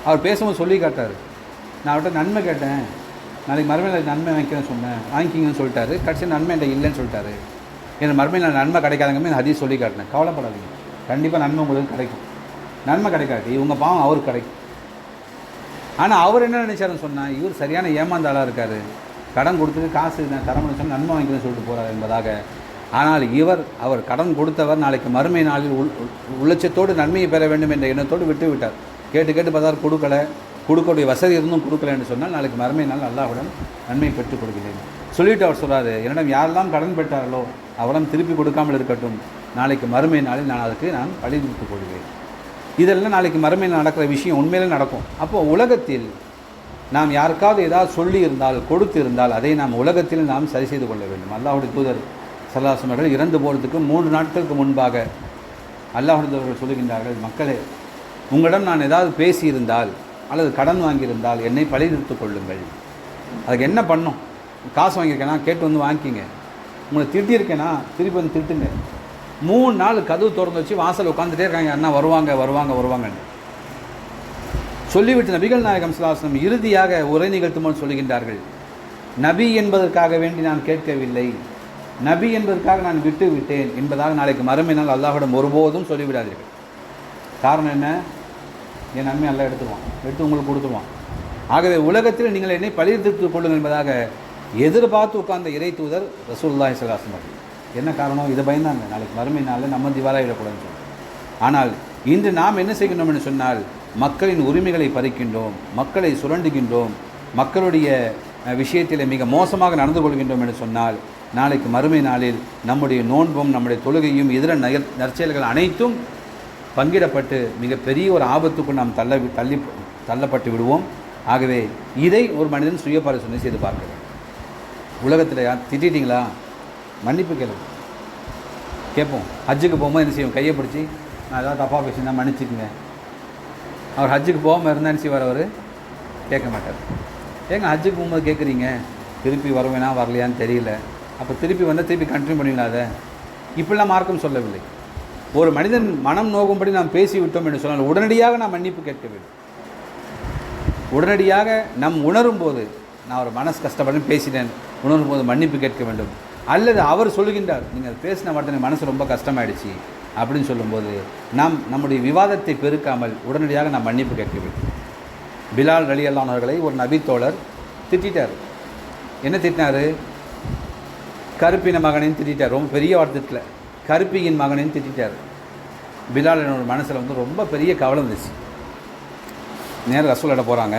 அவர் பேசும்போது சொல்லி காட்டார், நான் அவர்கிட்ட நன்மை கேட்டேன், நாளைக்கு மறுமையில் நன்மை வாங்கிக்கிறேன்னு சொன்னேன், வாங்கிக்கிங்கன்னு சொல்லிட்டாரு. கடைசி நன்மை என்கிட்ட இல்லைன்னு சொல்லிட்டாரு. எனக்கு மறுமையில் நன்மை கிடைக்காதங்கமே ஹதீஸ் சொல்லி காட்டினேன். கவலைப்படாதீங்க, கண்டிப்பாக நன்மை உங்களுக்கு கிடைக்கும். நன்மை கிடைக்காது, இவங்க பாவம் அவருக்கு கிடைக்கும். ஆனால் அவர் என்ன நினைச்சாருன்னு சொன்னால், இவர் சரியான ஏமாந்தாளாக இருக்கார், கடன் கொடுத்துட்டு காசு நான் தரமுன்னு சொன்னால் நன்மை வாங்கிக்கிறேன்னு சொல்லிட்டு போகிறார் என்பதாக. ஆனால் அவர் கடன் கொடுத்தவர் நாளைக்கு மறுமை நாளில் உள்ளட்சத்தோடு நன்மையை பெற வேண்டும் என்ற எண்ணத்தோடு விட்டு விட்டார். கேட்டு கேட்டு பார்த்தார், கொடுக்கக்கூடிய வசதி இருந்தும் கொடுக்கல என்று சொன்னால் நாளைக்கு மறுமை நாள் அல்லாஹ்விடம் நன்மை பெற்றுக் கொடுக்கிறேன் சொல்லிவிட்டு அவர் சொல்கிறார், என்னிடம் யாரெல்லாம் கடன் பெற்றார்களோ அவரெல்லாம் திருப்பி கொடுக்காமல் இருக்கட்டும், நாளைக்கு மறுமை நாளில் நான் பழி தீர்த்துக் கொள்கிறேன். இதெல்லாம் நாளைக்கு மறுமையில் நடக்கிற விஷயம் உண்மையிலே நடக்கும். அப்போது உலகத்தில் நாம் யாருக்காவது ஏதாவது சொல்லி இருந்தால், கொடுத்து இருந்தால், அதை நாம் உலகத்தில் நாம் சரி செய்து கொள்ள வேண்டும். அல்லாஹ்வுடைய தூதர் ஸல்லல்லாஹு அலைஹி வஸல்லம் இறந்து போகிறதுக்கு 3 நாட்களுக்கு முன்பாக அல்லாஹ்வுடைய தூதர்கள் சொல்லுகின்றார்கள், மக்களே, உங்களிடம் நான் ஏதாவது பேசியிருந்தால் அல்லது கடன் வாங்கியிருந்தால் என்னை பழி தீர்த்துக் கொள்ளுங்கள். அதுக்கு என்ன பண்ணும்? காசு வாங்கியிருக்கேனா கேட்டு வந்து வாங்கிக்கிங்க, உங்களை திட்டியிருக்கேனா திருப்பி வந்து திட்டுங்க. 3 நாள் கதவு திறந்து வச்சு வாசல் உட்காந்துட்டே இருக்காங்க, அண்ணா வருவாங்கன்னு சொல்லிவிட்டு நபிகள் நாயகம் ஸல்லல்லாஹு அலைஹி வஸல்லம் இறுதியாக உரை நிகழ்த்தும்போது சொல்லுகின்றார்கள், நபி என்பதற்காக வேண்டி நான் கேட்கவில்லை, நபி என்பதற்காக நான் விட்டு விட்டேன் என்பதாக நாளைக்கு மறுமை நாள் அல்லாஹ்விடம் ஒருபோதும் சொல்லிவிடாதீர்கள். காரணம் என்ன? என் நன்மை எல்லாம் எடுத்து உங்களுக்கு கொடுத்துருவான். ஆகவே உலகத்தில் நீங்கள் என்னை பழி தீர்த்துக் கொள்ளுங்கள் என்பதாக எதிர்பார்த்து உட்கார்ந்த இறை தூதர் ரசூலுல்லாஹி ஸல்லல்லாஹு அலைஹி வஸல்லம். என்ன காரணம்? இதை பயந்தாங்க, நாளைக்கு மறுமை நாளில் நம்ம திவாலாக விடக்கூடாதுன்னு சொல்லி. ஆனால் இன்று நாம் என்ன செய்கின்றோம் என்று சொன்னால், மக்களின் உரிமைகளை பறிக்கின்றோம், மக்களை சுரண்டுகின்றோம், மக்களுடைய விஷயத்தில் மிக மோசமாக நடந்து கொள்கின்றோம் என்று சொன்னால், நாளைக்கு மறுமை நாளில் நம்முடைய நோன்பும் நம்முடைய தொழுகையும் இதர நற்செயல்கள் அனைத்தும் பங்கிடப்பட்டு மிகப்பெரிய ஒரு ஆபத்துக்கு நாம் தள்ளப்பட்டு விடுவோம். ஆகவே இதை ஒரு மனிதன் சுய பரிசோதனை செய்து பார்க்க வேண்டும். உலகத்தில் திட்டிட்டீங்களா, மன்னிப்பு கேட்போம். ஹஜ்ஜுக்கு போகும்போது என்ன செய்வோம்? கையை பிடிச்சி, நான் ஏதாவது தப்பாக பேசினா மன்னிச்சுக்குங்க. அவர் ஹஜ்ஜுக்கு போகாமல் இருந்தால் என்ன செய்வார்? அவர் கேட்க மாட்டார். ஏங்க ஹஜ்ஜுக்கு போகும்போது கேட்குறீங்க, திருப்பி வருவேனா வரலையான்னு தெரியல, அப்போ திருப்பி வந்தால் திருப்பி கண்டினியூ பண்ணிங்களா? அதை இப்படிலாம் மார்க்கம் சொல்லவில்லை. ஒரு மனிதன் மனம் நோகும்படி நாம் பேசிவிட்டோம் என்று சொன்னால் உடனடியாக நாம் மன்னிப்பு கேட்க வேண்டும். உடனடியாக நம் உணரும் போது, நான் ஒரு மனசு கஷ்டப்பட்டு பேசிட்டேன், உணரும் போது மன்னிப்பு கேட்க வேண்டும். அல்லது அவர் சொல்லுகின்றார், நீங்கள் பேசின வார்த்தை மனசு ரொம்ப கஷ்டமாயிடுச்சு அப்படின்னு சொல்லும்போது நாம் நம்முடைய விவாதத்தை பெருக்காமல் உடனடியாக நாம் மன்னிப்பு கேட்க வேண்டும். பிலால் ரலியல்லாஹு அன்ஹு அவர்களை ஒரு நபி தோழர் திட்டார். என்ன திட்டினார்? கருப்பின மகனையும் திட்டார். ரொம்ப பெரிய வார்த்தையில் கருப்பியின் மகனையும் திட்டார். பிலால் என்னோட மனசில் ரொம்ப பெரிய கவலை இருந்துச்சு. நேரம் ரசூலிட்ட போகிறாங்க.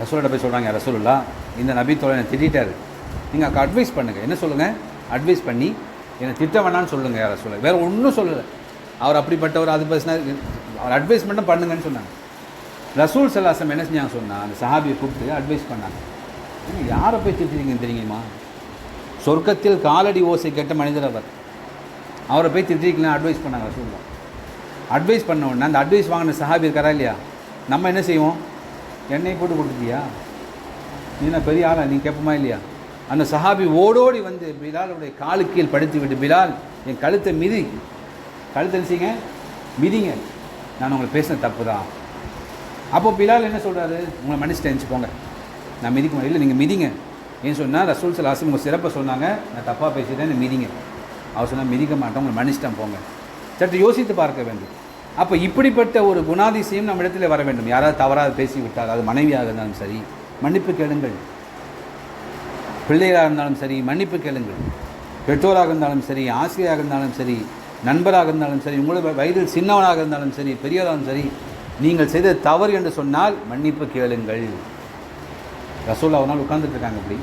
ரசூலிட்ட போய் சொல்கிறாங்க, ரசூலுல்லா, இந்த நபி தோழர் என்னை திட்டார், நீங்கள் அட்வைஸ் பண்ணுங்கள். என்ன சொல்லுங்கள்? அட்வைஸ் பண்ணி என்னை திட்ட வேணான்னு சொல்லுங்கள். யாரை சொல்ல, வேறு ஒன்றும் சொல்லலை. அவர் அப்படிப்பட்டவர், அது பேசினா அவர் அட்வைஸ் மட்டும் பண்ணுங்கன்னு சொன்னாங்க. ரசூல் ஸல்லல்லாஹு அலைஹி வஸல்லம் என்ன செஞ்சாங்க சொன்னால், அந்த சஹாபியை கூப்பிட்டு அட்வைஸ் பண்ணாங்க. யாரை போய் திட்டுறீங்கன்னு தெரியுமா? சொர்க்கத்தில் காலடி ஓசை கேட்ட மனிதர் அவர். அவரை போய் திட்டிருக்கலாம் அட்வைஸ் பண்ணாங்க ரசூலுல்லாஹ். அட்வைஸ் பண்ண உடனே அந்த அட்வைஸ் வாங்கின சஹாபி இருக்காரா இல்லையா, நம்ம என்ன செய்வோம்? என்னை போட்டு கொடுத்துட்டியா, நீ என்ன பெரிய ஆளா, நீ கேட்போமா இல்லையா? அந்த சஹாபி ஓடோடி வந்து பிலாலுடைய காலு கீழ் படுத்து விட்டு, பிலால் என் கழுத்தை கழுத்தை செய்யுங்க, மிதிங்க, நான் உங்களை பேசின தப்பு தான். அப்போ பிலால் என்ன சொல்கிறாரு? உங்களை மன்னிச்சுட்டு எழுந்துச்சுக்கோங்க, நான் மிதிக்க இல்லை, நீங்கள் மிதிங்க. ஏன்னு சொன்னால் ரசூல் ஸல்லல்லாஹு அலைஹி வஸல்லம் உங்கள் சிறப்பை சொன்னாங்க, நான் தப்பாக பேசிட்டேன், மிதிங்க. அவர் சொன்னால் மிதிக்க மாட்டோம், உங்களை மன்னிச்சிட்டேன் போங்க. சற்று யோசித்து பார்க்க வேண்டும். அப்போ இப்படிப்பட்ட ஒரு குணாதிசயம் நம்ம இடத்துல வர வேண்டும். யாராவது தவறாக பேசிவிட்டால், அது மனைவியாக இருந்தாலும் சரி மன்னிப்பு கேளுங்கள், பிள்ளைகளாக இருந்தாலும் சரி மன்னிப்பு கேளுங்கள், பெற்றோராக இருந்தாலும் சரி, ஆசிரியராக இருந்தாலும் சரி, நண்பராக இருந்தாலும் சரி, உங்களோட வயதில் சின்னவனாக இருந்தாலும் சரி, பெரியவராகவும் சரி, நீங்கள் செய்த தவறு என்று சொன்னால் மன்னிப்பு கேளுங்கள். ரசூலுல்லாஹ் ஒரு நாள் உட்கார்ந்துட்டு இருக்காங்க. இப்படி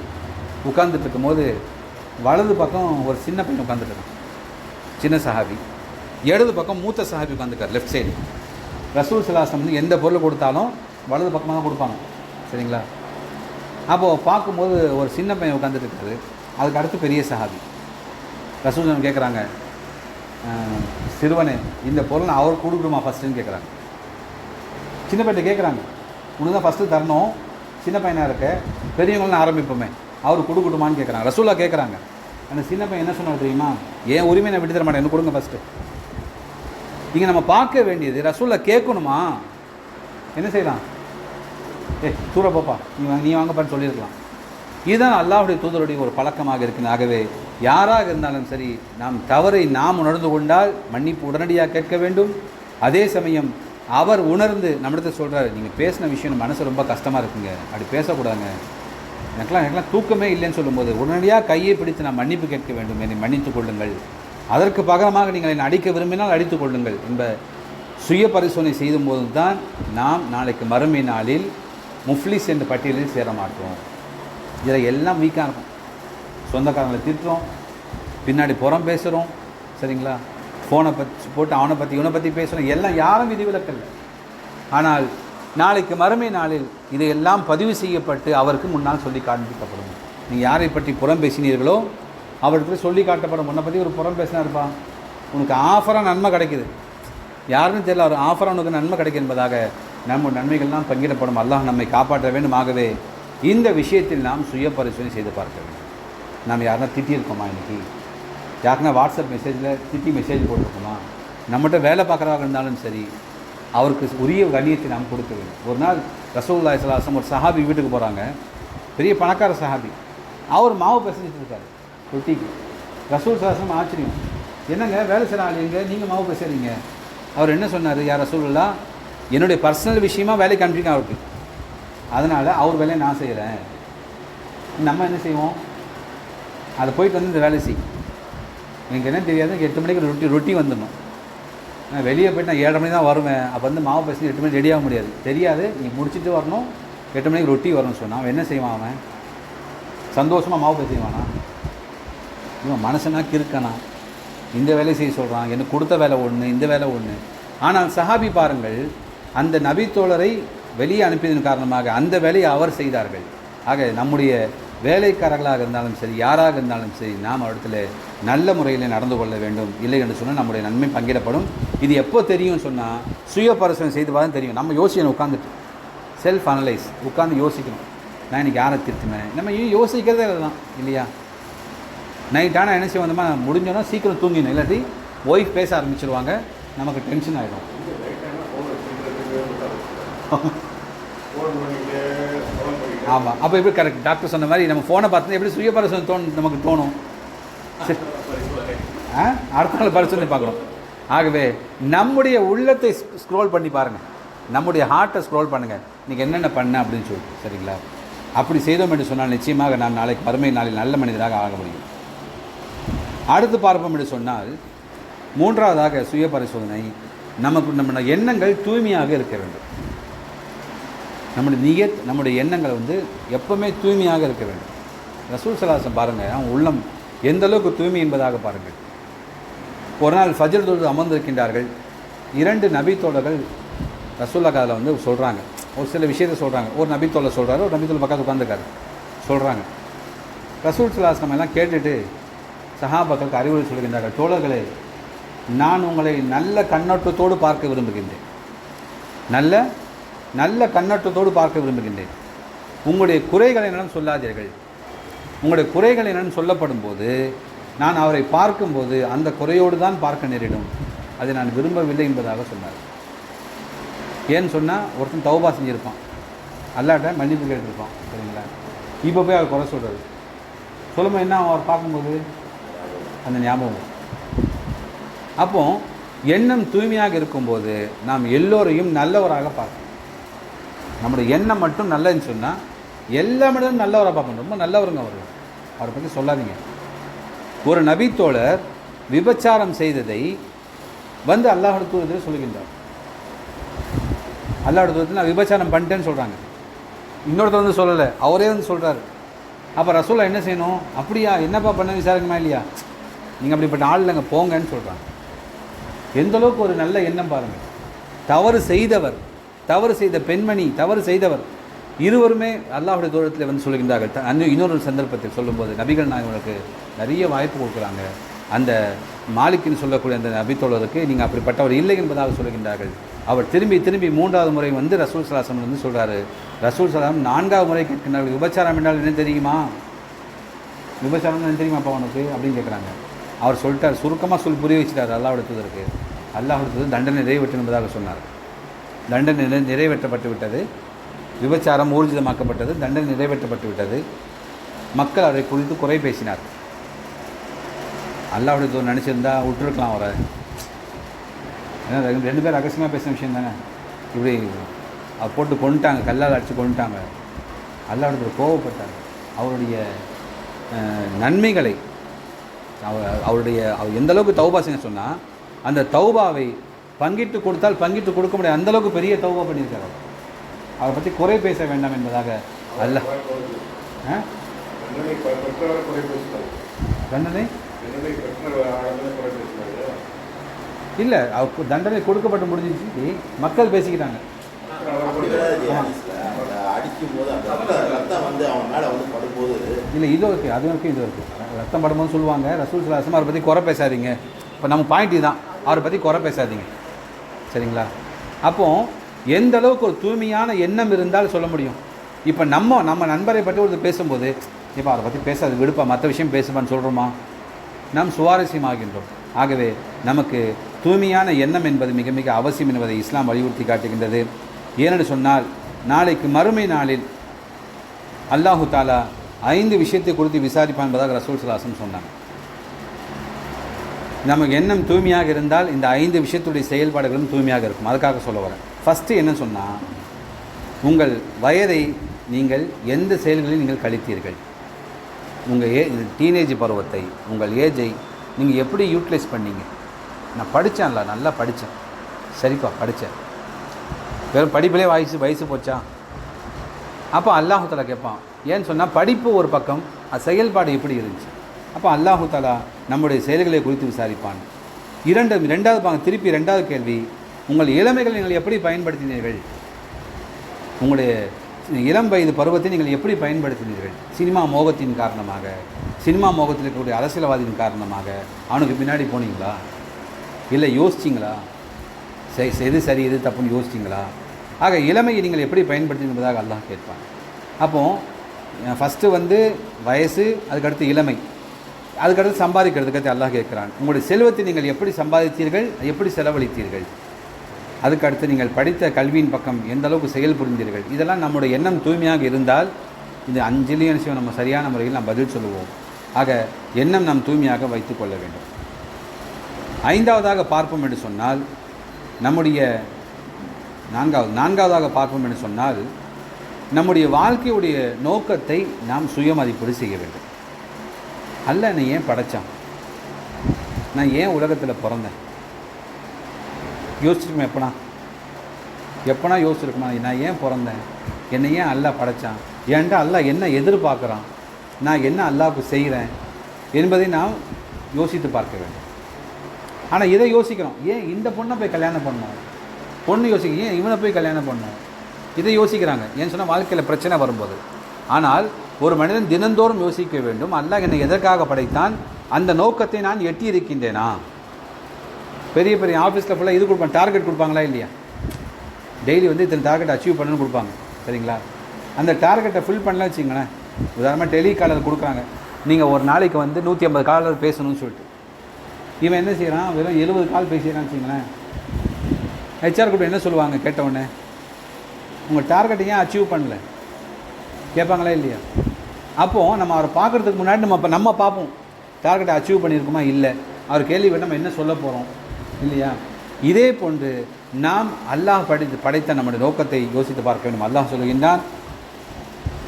உட்கார்ந்துட்டு இருக்கும்போது வலது பக்கம் ஒரு சின்ன பையன் உட்காந்துட்டு இருக்கான், சின்ன சஹாபி. இடது பக்கம் மூத்த சஹாபி உட்காந்துருக்கார், லெஃப்ட் சைடு. ரசூல் ஸல்லல்லாஹு அலைஹி வஸல்லம் எந்த பொருள் கொடுத்தாலும் வலது பக்கமாக தான் கொடுப்பாங்க, சரிங்களா? அப்போது பார்க்கும்போது ஒரு சின்ன பையன் உட்காந்துட்டு இருக்காரு, அதுக்கு அடுத்து பெரிய சஹாபி. ரசூல் நம்ம கேட்குறாங்க, சிறுவனே இந்த பொருள் அவர் கொடுக்கணுமா ஃபஸ்ட்டுன்னு கேட்குறாங்க. சின்ன பையன் கேட்குறாங்க, உனக்கு தான் ஃபஸ்ட்டு தரணும், சின்ன பையனாக இருக்க, பெரியவங்களாம் ஆரம்பிப்போமே, அவர் கொடுக்கட்டுமான்னு கேட்குறாங்க. ரசூலா கேட்குறாங்க. அந்த சின்ன பையன் என்ன சொன்னார் தெரியுமா? என் உரிமை நான் விட்டு தர மாட்டேன், என்ன கொடுங்க ஃபஸ்ட்டு. இங்கே நம்ம பார்க்க வேண்டியது, ரசூலா கேட்கணுமா, என்ன செய்யலாம்? தூர போப்பா, நீ வாங்கப்பான்னு சொல்லியிருக்கலாம். இதுதான் அல்லாஹ்வுடைய தூதருடைய ஒரு பழக்கமாக இருக்குது. ஆகவே யாராக இருந்தாலும் சரி, நாம் தவறை நாம் உணர்ந்து கொண்டால் மன்னிப்பு உடனடியாக கேட்க வேண்டும். அதே சமயம் அவர் உணர்ந்து நம்மிடத்தில் சொல்கிறார், நீங்கள் பேசின விஷயம் மனசு ரொம்ப கஷ்டமாக இருக்குங்க, அப்படி பேசக்கூடாதுங்க, எனக்கெல்லாம் தூக்கமே இல்லைன்னு சொல்லும்போது உடனடியாக கையை பிடித்து நான் மன்னிப்பு கேட்க வேண்டும், என்னை மன்னித்துக் கொள்ளுங்கள், அதற்கு பகரமாக நீங்கள் என்னை அடிக்க விரும்பினால் அடித்துக் கொள்ளுங்கள் என்ப சுய பரிசோதனை செய்யும் போது தான் நாம் நாளைக்கு மறுமை நாளில் முஃப்லிஸ் என்ற பட்டியலில் சேர மாட்டோம். இதில் எல்லாம் வீக்காக இருக்கும். சொந்தக்காரங்களை திட்டுறோம், பின்னாடி புறம் பேசுகிறோம், சரிங்களா? ஃபோனை பற்றி போட்டு அவனை பற்றி இவனை பற்றி பேசுகிறோம், எல்லாம் யாரும் விதிவிலக்கல்ல. ஆனால் நாளைக்கு மறுமை நாளில் இதையெல்லாம் பதிவு செய்யப்பட்டு அவருக்கு முன்னால் சொல்லி காண்பிக்கப்படும். நீங்கள் யாரை பற்றி புறம் பேசினீர்களோ அவருக்கு சொல்லி காட்டப்படும். உன்னை பற்றி ஒரு புறம் பேசினா இருப்பா, உனக்கு ஆஃபராக நன்மை கிடைக்குது, யாருன்னு தெரியல, ஒரு ஆஃபராக உனக்கு நன்மை கிடைக்கும் என்பதாக நம்ம நன்மைகள்லாம் பங்கிடப்படும். அல்லாஹ் நம்மை காப்பாற்ற வேண்டும். ஆகவே இந்த விஷயத்தில் நாம் சுய பரிசோதனை செய்து பார்க்க வேண்டும். நாம் யாருன்னா திட்டியிருக்கோமா, இன்றைக்கி யாருன்னா வாட்ஸ்அப் மெசேஜில் திட்டி மெசேஜ் போட்டிருக்கோமா, நம்மகிட்ட வேலை பார்க்குறவங்க இருந்தாலும் சரி, அவருக்கு உரிய கண்ணியத்தை நாம் கொடுக்க வேண்டும். ஒரு நாள் ரசூலுல்லாஹி ஸல்லல்லாஹு அலைஹி வஸல்லம் ஒரு சஹாபி வீட்டுக்கு போகிறாங்க, பெரிய பணக்கார சஹாபி. அவர் மாவு பிசைஞ்சிட்டு இருக்காரு ரொட்டிக்கு. ரசூல் ஸல்லல்லாஹு அலைஹி வஸல்லம் ஆச்சரியம், என்னங்க வேலை செய்கிற ஆள் எங்கே, நீங்கள் மாவு பேசுகிறீங்க? அவர் என்ன சொன்னார், யார் ரசூலுல்லாஹ், என்னுடைய பர்சனல் விஷயமாக வேலைக்கு அனுப்பிச்சிருக்கேன் அவருக்கு, அதனால் அவர் வேலையை நான் செய்கிறேன். நம்ம என்ன செய்வோம், அதை போயிட்டு வந்து இந்த வேலை செய், எனக்கு என்ன தெரியாது, 8 மணிக்கு ரொட்டி வந்துடணும், நான் வெளியே போய்ட்டு நான் 7:30 மணி தான் வருவேன், அப்போ வந்து மாவு பேசி 8 மணி ரெடியாக முடியாது, தெரியாது, நீ முடிச்சுட்டு வரணும், 8 மணிக்கு ரொட்டி வரணும்னு சொன்னான். அவன் என்ன செய்வான், அவன் சந்தோஷமாக மாவு பேசிவானா? இவன் மனுஷனாக இருக்கானா, இந்த வேலையை செய்ய சொல்கிறான், எனக்கு கொடுத்த வேலை ஒன்று, இந்த வேலை ஒன்று. ஆனால் சஹாபி பாருங்கள், அந்த நபித்தோழரை வெளியே அனுப்பியதன் காரணமாக அந்த வேலையை அவர் செய்தார்கள். ஆக நம்முடைய வேலைக்காரர்களாக இருந்தாலும் சரி, யாராக இருந்தாலும் சரி, நாம் அவரிடத்தில் நல்ல முறையில் நடந்து கொள்ள வேண்டும். இல்லை என்று சொன்னால் நம்முடைய நன்மை பங்கிடப்படும். இது எப்போ தெரியும்னு சொன்னால் சுய பரிசோதனை செய்து தான் தெரியும். நம்ம யோசிக்கணும், உட்காந்துட்டு செல்ஃப் அனலைஸ் உட்காந்து யோசிக்கணும். நான் இன்றைக்கி யாரை திருத்தினேன், நம்ம யோசிக்கிறதே தான் இல்லையா? நைட் ஆனால் என்ன செய்வோம், வந்தோமா முடிஞ்சோன்னா சீக்கிரம் தூங்கிடணும், இல்லாட்டி ஒய்ஃப் பேச ஆரம்பிச்சிருவாங்க, நமக்கு டென்ஷன் ஆகிடும். ஆமாம், அப்போ எப்படி கரெக்ட் டாக்டர் சொன்ன மாதிரி நம்ம ஃபோனை பார்த்தா எப்படி சுய பரிசோதனை நமக்கு தோணும், அடுத்த நாள் பரிசோதனை பார்க்கணும். ஆகவே நம்முடைய உள்ளத்தை ஸ்க்ரோல் பண்ணி பாருங்கள், நம்முடைய ஹார்ட்டை ஸ்க்ரோல் பண்ணுங்கள், இன்றைக்கி என்னென்ன பண்ண அப்படின்னு சொல்லிட்டு, சரிங்களா? அப்படி செய்தோம் என்று சொன்னால் நிச்சயமாக நாம் நாளைக்கு மறுமை நாளில் நல்ல மனிதராக ஆக முடியும். அடுத்து பார்ப்போம் என்று சொன்னால், மூன்றாவதாக சுய பரிசோதனை, நம்ம எண்ணங்கள் தூய்மையாக இருக்க வேண்டும். நம்முடைய எண்ணங்கள் வந்து எப்பவுமே தூய்மையாக இருக்க வேண்டும். ரசூல் ஸல்லல்லாஹு அலைஹி வஸல்லம் பாருங்கள், அவன் உள்ளம் எந்த அளவுக்கு தூய்மை என்பதாக பாருங்கள். ஒரு நாள் ஃபஜ்ர் தொழுது அமர்ந்திருக்கின்றார்கள். 2 நபித்தோழர்கள் ரசூலுல்லாஹ் காதில் வந்து சொல்கிறாங்க, ஒரு சில விஷயத்தை சொல்கிறாங்க. ஒரு நபித்தோழர் சொல்கிறாரு, ஒரு நபித்தோழர் பக்கத்தில் உட்காந்துருக்காரு, சொல்கிறாங்க. ரசூல் ஸல்லல்லாஹு அலைஹி வஸல்லம் எல்லாம் கேட்டுட்டு சஹாபாக்களுக்கு அறிவுரை சொல்கின்றார்கள், தோழர்களே, நான் உங்களை நல்ல கண்ணோட்டத்தோடு பார்க்க விரும்புகின்றேன், நல்ல கண்ணோட்டத்தோடு பார்க்க விரும்புகின்றேன். உங்களுடைய குறைகளை என்னன்னு சொல்லாதீர்கள். உங்களுடைய குறைகள் என்னன்னு சொல்லப்படும் போது நான் அவரை பார்க்கும்போது அந்த குறையோடு தான் பார்க்க நேரிடும், அதை நான் விரும்பவில்லை என்பதாக சொன்னார். ஏன்னு சொன்னால், ஒருத்தன் தௌபா செஞ்சுருப்பான், அல்லாட்ட மன்னிப்பு கேட்டிருப்பான், சரிங்களா? இப்போ போய் அவர் குறை சொல்கிறது சொல்லும்போது என்ன அவர் பார்க்கும்போது அந்த ஞாபகம் அப்போ எண்ணம் தூய்மையாக இருக்கும்போது நாம் எல்லோரையும் நல்லவராக பார்க்கணும். நம்முடைய எண்ணம் மட்டும் நல்லதுன்னு சொன்னால் எல்லா மனிதனும் நல்லவராக பார்க்கணும். ரொம்ப நல்லவருங்க அவரை பற்றி சொல்லாதீங்க. ஒரு நபித்தோழர் விபச்சாரம் செய்ததை வந்து அல்லாஹ்வுடைய தூதர் சொல்லுகின்றார். அல்லாஹ்வுடைய தூதர் நான் விபச்சாரம் பண்ணிட்டேன்னு சொல்கிறாங்க. இன்னொருத்தர் வந்து சொல்லலை, அவரே வந்து சொல்கிறார். அப்போ ரசூலா என்ன செய்யணும்? அப்படியா, என்னப்பா பண்ண விசாரிக்கணுமா இல்லையா? நீங்கள் அப்படிப்பட்ட ஆள் இல்லைங்க, போங்கன்னு சொல்கிறாங்க. எந்தளவுக்கு ஒரு நல்ல எண்ணம் பாருங்கள். தவறு செய்த பெண்மணி, தவறு செய்தவர் இருவருமே அல்லாஹ்வுடைய தூரத்தில் வந்து சொல்லுகின்றார்கள். இன்னொரு சந்தர்ப்பத்தில் சொல்லும்போது நபிகள் நாயகர்களுக்கு நிறைய வாய்ப்பு கொடுக்குறாங்க. அந்த மாலிக்னு சொல்லக்கூடிய அந்த நபித்தோழருக்கு நீங்கள் அப்படிப்பட்டவர் இல்லை என்பதாக சொல்லுகின்றார்கள். அவர் திரும்பி 3வது முறை வந்து ரசூல் ஸல்லல்லாஹு வந்து சொல்கிறாரு. ரசூல் ஸல்லல்லாஹு 4வது முறை கேட்கின்றார்கள், விபச்சாரம் என்றால் என்ன தெரியுமா? விபச்சாரம் என்ன தெரியுமாப்பா உனக்கு அப்படின்னு கேட்குறாங்க. அவர் சொல்லிட்டார், சுருக்கமாக புரிய வச்சுட்டார் அல்லாஹ்வுடைய தூதருக்கு. அல்லாஹ்வுடைய தூதர் தண்டனை நிறைவேற்றும் என்பதாக சொன்னார். தண்டனை நிறைவேற்றப்பட்டு விட்டது, விபச்சாரம் ஊர்ஜிதமாக்கப்பட்டது, தண்டனை நிறைவேற்றப்பட்டு விட்டது. மக்கள் அவரை குறித்து குறை பேசினார். அல்லாஹ்வுடைய தூதர் நினச்சிருந்தா விட்டுருக்கலாம் அவரை. ஏன்னா 2 பேர் ரகசியமாக பேசின விஷயம் தானே. இப்படி போட்டு கொண்டுட்டாங்க, கல்லால் அடித்து கொண்டுட்டாங்க. அல்லாஹ்வுடைய தூதர் கோவப்பட்டார். அவருடைய நன்மைகளை அவர் எந்த அளவுக்கு தௌபா செய்ய சொன்னால் அந்த தௌபாவை பங்கிட்டு கொடுத்தால் பங்கிட்டு கொடுக்க முடியாது, அந்தளவுக்கு பெரிய தௌபா பண்ணியிருக்கார். அவரை பற்றி குறை பேச வேண்டாம் என்பதாக அல்லாஹ் தண்டனை இல்லை, அவருக்கு தண்டனை கொடுக்கப்பட்டு முடிஞ்சிச்சு, மக்கள் பேசிக்கிட்டாங்க. இல்லை இது இருக்குது, அது இருக்குது, இது இருக்குது. ரத்தம் படும்போது சொல்லுவாங்க ரசூல் ஸல்லல்லாஹு அலைஹி வஸல்லம் அவரை பற்றி குறை பேசாதீங்க. இப்போ நம்ம பாயிண்ட் தான், அவரை பற்றி குறை பேசாதீங்க, சரிங்களா? அப்போது எந்த அளவுக்கு ஒரு தூய்மையான எண்ணம் இருந்தால் சொல்ல முடியும். இப்போ நம்ம நண்பரை பற்றி ஒரு பேசும்போது இப்போ அவரை பற்றி பேசாது, விடுப்பா, மற்ற விஷயம் பேசுவான்னு சொல்கிறோமா? நாம் சுவாரஸ்யமாகின்றோம். ஆகவே நமக்கு தூய்மையான எண்ணம் என்பது மிக மிக அவசியம் என்பதை இஸ்லாம் வலியுறுத்தி காட்டுகின்றது. ஏனென்று சொன்னால் நாளைக்கு மறுமை நாளில் அல்லாஹு தாலா 5 விஷயத்தை குறித்து விசாரிப்பான் என்பதாக ரசூல் ஸல்லல்லாஹு அலைஹி வஸல்லம் சொன்னாங்க. நமக்கு எண்ணம் தூய்மையாக இருந்தால் இந்த 5 விஷயத்துடைய செயல்பாடுகளும் தூய்மையாக இருக்கும். அதுக்காக சொல்ல வரேன். ஃபஸ்ட்டு என்ன சொன்னால், உங்கள் வயதை நீங்கள் எந்த செயல்களில் நீங்கள் கழித்தீர்கள், உங்கள் டீனேஜ் பருவத்தை, உங்கள் ஏஜை நீங்கள் எப்படி யூட்டிலைஸ் பண்ணீங்க? நான் படித்தேன்ல, நல்லா படித்தேன், சரிப்பா படித்தேன், வெறும் படிப்பிலே வயசு போச்சா? அப்போ அல்லாஹு தஆலா கேட்பான். ஏன்னு சொன்னால் படிப்பு ஒரு பக்கம், செயல்பாடு எப்படி இருந்துச்சு? அப்போ அல்லாஹு தஆலா நம்முடைய செயல்களை குறித்து விசாரிப்பான். திருப்பி ரெண்டாவது கேள்வி, உங்கள் இளமைகளை நீங்கள் எப்படி பயன்படுத்தினீர்கள்? உங்களுடைய இளம் வயது பருவத்தை நீங்கள் எப்படி பயன்படுத்தினீர்கள்? சினிமா மோகத்தின் காரணமாக, சினிமா மோகத்தில் இருக்கக்கூடிய அரசியல்வாதியின் காரணமாக அவனுக்கு பின்னாடி போனீங்களா? இல்லை யோசிச்சிங்களா? எது சரி எது தப்புன்னு யோசிச்சிங்களா? ஆக இளமையை நீங்கள் எப்படி பயன்படுத்தி என்பதாக அல்லாஹ் கேட்பான். அப்போது ஃபஸ்ட்டு வந்து வயசு, அதுக்கடுத்து இளமை, அதுக்கடுத்து சம்பாதிக்கிறதுக்கு அல்லாஹ் கேட்குறான். உங்களுடைய செல்வத்தை நீங்கள் எப்படி சம்பாதித்தீர்கள், எப்படி செலவழித்தீர்கள்? அதுக்கடுத்து நீங்கள் படித்த கல்வியின் பக்கம் எந்த அளவுக்கு செயல் புரிந்தீர்கள்? இதெல்லாம் நம்முடைய எண்ணம் தூய்மையாக இருந்தால் இந்த 5 விஷயம் நம்ம சரியான முறையில் நாம் பதில் சொல்லுவோம். ஆக எண்ணம் நாம் தூய்மையாக வைத்து கொள்ள வேண்டும். 5வதாக பார்ப்போம் என்று சொன்னால், நம்முடைய நான்காவதாக பார்ப்போம் என்று சொன்னால், நம்முடைய வாழ்க்கையுடைய நோக்கத்தை நாம் சுயமதிப்பீடு செய்ய வேண்டும். அல்ல என்னை ஏன் படைத்தான், நான் ஏன் உலகத்தில் பிறந்தேன் யோசிச்சிருக்கோம். எப்போனா யோசிச்சிருக்குமா, நான் ஏன் பிறந்தேன், என்னை ஏன் அல்லாஹ் படைத்தான், ஏன்டா அல்லாஹ் என்ன எதிர்பார்க்குறான், நான் என்ன அல்லாஹ்வுக்கு செய்கிறேன் என்பதை நாம் யோசித்து பார்க்க வேண்டும். ஆனால் இதை யோசிக்கிறோம், ஏன் இந்த பொண்ணை போய் கல்யாணம் பண்ணோம், பொண்ணு யோசிக்க ஏன் இவனை போய் கல்யாணம் பண்ணோம், இதை யோசிக்கிறாங்க. ஏன்னு சொன்னால் வாழ்க்கையில் பிரச்சனை வரும்போது. ஆனால் ஒரு மனிதன் தினந்தோறும் யோசிக்க வேண்டும், அல்லாஹ் என்னை எதற்காக படைத்தான், அந்த நோக்கத்தை நான் எட்டி இருக்கின்றேனா? பெரிய பெரிய ஆஃபீஸில் ஃபுல்லாக இது கொடுப்பாங்க, டார்கெட் கொடுப்பாங்களா இல்லையா? டெய்லி வந்து இத்தனை டார்கெட் அச்சீவ் பண்ணணும்னு கொடுப்பாங்க, சரிங்களா? அந்த டார்கெட்டை ஃபில் பண்ணலாம் வச்சிங்களேன். உதாரணமாக டெலிகாலர் கொடுக்குறாங்க, நீங்கள் ஒரு நாளைக்கு வந்து 150 காலர் பேசணும்னு சொல்லிட்டு, இவன் என்ன செய்கிறான், வெறும் 70 கால் பேசிக்கிறான்னு வச்சிங்களேன். ஹெச்ஆர் கூட என்ன சொல்லுவாங்க கேட்டவுடனே, உங்கள் டார்கெட்டை ஏன் அச்சீவ் பண்ணல கேட்பாங்களா இல்லையா? அப்போது நம்ம அவரை பார்க்குறதுக்கு முன்னாடி நம்ம பார்ப்போம் டார்கெட்டை அச்சீவ் பண்ணியிருக்குமா இல்லை. அவர் கேள்வி நம்ம என்ன சொல்ல போகிறோம், இல்லையா? இதே போன்று நாம் அல்லாஹ் படைத்த நம்முடைய நோக்கத்தை யோசித்து பார்க்க வேண்டும். அல்லாஹ் சொல்லுகின்றான்,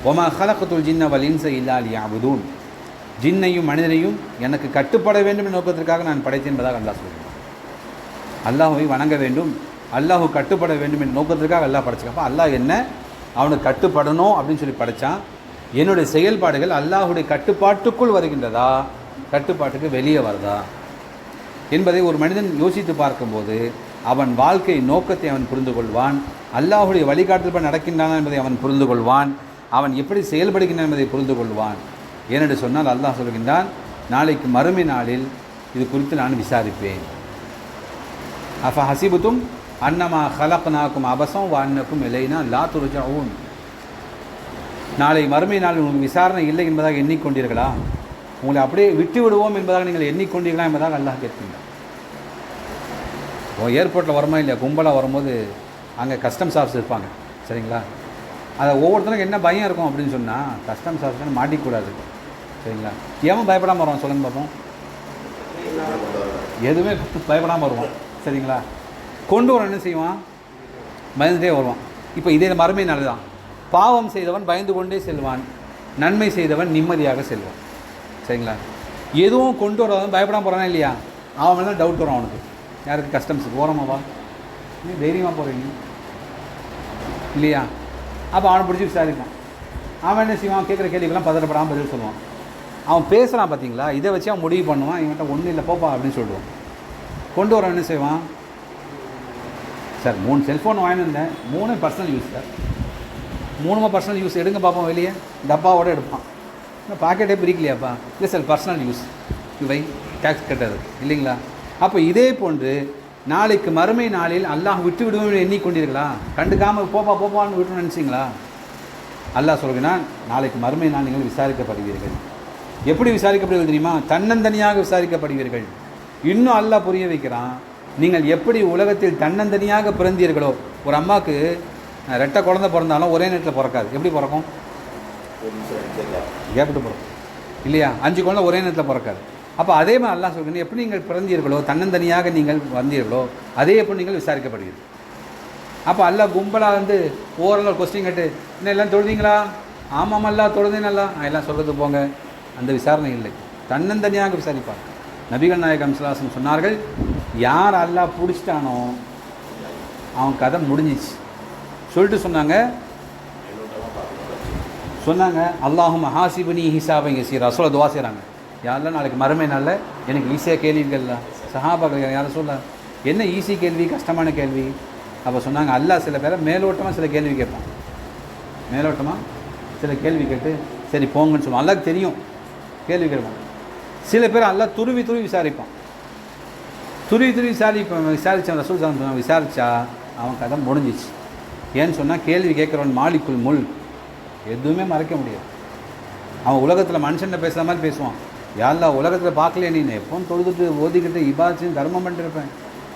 ஒமா ஹலக்கத்துல் ஜின்ன வல் இன்ஸ இல்லா லியஅபுதூன், ஜின்னையும் மனிதனையும் எனக்கு கட்டுப்பட வேண்டும் என்ற நோக்கத்திற்காக நான் படைத்தேன் என்பதாக அல்லாஹ் சொல்கிறான். அல்லாஹுவை வணங்க வேண்டும், அல்லாஹு கட்டுப்பட வேண்டும் என்ற நோக்கத்திற்காக அல்லாஹ் படைச்சிக்கப்போ அல்லாஹ் என்ன அவனுக்கு கட்டுப்படணும் அப்படின்னு சொல்லி படைத்தான். என்னுடைய செயல்பாடுகள் அல்லாஹுடைய கட்டுப்பாட்டுக்குள் வருகின்றதா, கட்டுப்பாட்டுக்கு வெளியே வருதா என்பதை ஒரு மனிதன் யோசித்து பார்க்கும்போது அவன் வாழ்க்கை நோக்கத்தை அவன் புரிந்து கொள்வான். அல்லாஹுடைய வழிகாட்டல் நடக்கின்றான் என்பதை அவன் புரிந்து கொள்வான். அவன் எப்படி செயல்படுகின்றான் என்பதை புரிந்து கொள்வான். ஏனென்று சொன்னால் அல்லாஹ் சொல்கின்றான், நாளைக்கு மறுமை நாளில் இது குறித்து நான் விசாரிப்பேன். அஃப ஹசிபுத்தும் அன்னமா ஹலக்னாக்கும் அபசம் வான்னக்கும் இலைனா லா துர்ஜஊன், நாளை மறுமை நாளில் உங்களுக்கு விசாரணை இல்லை என்பதாக எண்ணிக்கொண்டீர்களா, உங்களை அப்படியே விட்டு விடுவோம் என்பதாக நீங்கள் எண்ணிக்கொண்டீர்களா என்பதாக அல்லாஹ் கேட்கின்றான். ஏர்போர்ட்டில் வரமா இல்லையா, கும்பலாக வரும்போது அங்கே கஸ்டம்ஸ் ஆஃபீஸ் இருப்பாங்க, சரிங்களா? அதை ஒவ்வொருத்தருக்கும் என்ன பயம் இருக்கும் அப்படின்னு சொன்னால், கஸ்டம்ஸ் ஆஃபீஸர் மாட்டிக்கூடாது, சரிங்களா? ஏன் பயப்படாமல் வருவான் சொல்லுங்க பார்ப்போம். எதுவுமே பயப்படாமல் வருவான், சரிங்களா? கொண்டு வர என்ன செய்வான், பயந்துட்டே வருவான். இப்போ இதே மறுமை நாள் தான். பாவம் செய்தவன் பயந்து கொண்டே செல்வான், நன்மை செய்தவன் நிம்மதியாக செல்வான், சரிங்களா? எதுவும் கொண்டு வரவன் பயப்படாமல் போகிறானா இல்லையா, அவன் மேலே டவுட் வரும் அவனுக்கு. யாருக்கு? கஸ்டம்ஸுக்கு. ஓரமாவா நீ தைரியமாக போகிறீங்க இல்லையா? அப்போ அவனை பிடிச்சி விசாரிப்பான். அவன் என்ன செய்வான், கேட்குற கேள்விக்கெல்லாம் பதறப்படாமல் பதில் சொல்லுவான். அவன் பேசுகிறான் பார்த்தீங்களா, இதை வச்சு அவன் முடிவு பண்ணுவான், இவன்கிட்ட ஒன்றும் இல்லை போப்பா அப்படின்னு சொல்லுவான். கொண்டு வரவன் என்ன செய்வான், சார் 3 செல்ஃபோன் வாங்கியிருந்தேன், 3 personal use sir, 3 personal use எடுங்க பார்ப்போம், வெளியே டப்பாவோடு எடுப்பான். பாக்கெட்டே பிரிக்கலையாப்பா, இல்லை சார் பர்சனல் யூஸ், இவை டேக்ஸ் கட்டது இல்லைங்களா? அப்போ இதே போன்று நாளைக்கு மறுமை நாளில் அல்லாஹ் விட்டு விடுவோம் எண்ணிக்கொண்டீர்களா, கண்டுக்காமல் போப்பான்னு விட்டு நினச்சிங்களா? அல்லாஹ் சொல்கிறான், நாளைக்கு மறுமை நாள் நீங்கள் விசாரிக்கப்படுவீர்கள். எப்படி விசாரிக்கப்படுவீர்கள் தெரியுமா? தன்னந்தனியாக விசாரிக்கப்படுவீர்கள். இன்னும் அல்லாஹ் புரிய வைக்கிறான், நீங்கள் எப்படி உலகத்தில் தன்னந்தனியாக பிறந்தீர்களோ, ஒரு அம்மாவுக்கு 2 குழந்தை பிறந்தாலும் ஒரே நேரத்தில் பிறக்காது, எப்படி பிறக்கும்? கேப்பிட்டு பிறக்கும் இல்லையா? 5 குழந்தை ஒரே நேரத்தில் பிறக்காது. அப்போ அதே மாதிரி அல்லாஹ் சொல்கிறேன், எப்படி நீங்கள் பிறந்தீர்களோ, தன்னந்தனியாக நீங்கள் வந்தீர்களோ, அதே எப்படி நீங்கள் விசாரிக்கப்படுவீர்கள். அப்போ அல்லாஹ் கும்பலாக வந்து ஓரளவு கொஸ்டின் கேட்டு, இன்னும் எல்லாம் தொழுதீங்களா? ஆமாம் அல்லா தொழுதேனல்லா, எல்லாம் சொல்கிறது போங்க, அந்த விசாரணை இல்லை, தன்னந்தனியாக விசாரிப்பார். நபிகள் நாயகம் ஸல்லல்லாஹு அலைஹி வஸல்லம் சொன்னார்கள், யார் அல்லாஹ் பிடிச்சிட்டானோ அவன் கதை முடிஞ்சிச்சு சொல்லிட்டு சொன்னாங்க அல்லாஹும்ம ஹாசிபுனி ஹிசாபன் யஸீரா, ரசூல் துஆ செய்கிறாங்க, யாரெல்லாம் நாளைக்கு மறுமை நாளில் எனக்கு ஈஸியாக கேள்விகள்ல. சஹாபாக்கள் யாரை சொல்ல, என்ன ஈஸி கேள்வி கஷ்டமான கேள்வி? அப்போ சொன்னாங்க, அல்லாஹ் சில பேரை மேலோட்டமாக சில கேள்வி கேட்பான், மேலோட்டமாக சில கேள்வி கேட்டு சரி போங்கன்னு சொல்லுவான். அல்லாஹ்க்கு தெரியும் கேள்வி கேட்பான். சில பேர் அல்லாஹ் துருவி விசாரிப்பான், விசாரித்தான் ரசூல் சொன்னாங்க, விசாரித்தா அவன் கதை முடிஞ்சிச்சு. ஏன்னு சொன்னால் கேள்வி கேட்குறவன் மாலிக்குல் முல்க், எதுவுமே மறைக்க முடியாது. அவன் உலகத்தில் மனுஷன்ட்ட பேசுகிற மாதிரி பேசுவான். யாரெல்லாம் உலகத்தில் பார்க்கலையே, நீ எப்போவும் தொழுதுட்டு ஓதிக்கிட்டு இபாச்சு தர்மம் பண்ணிட்டுருப்பேன்,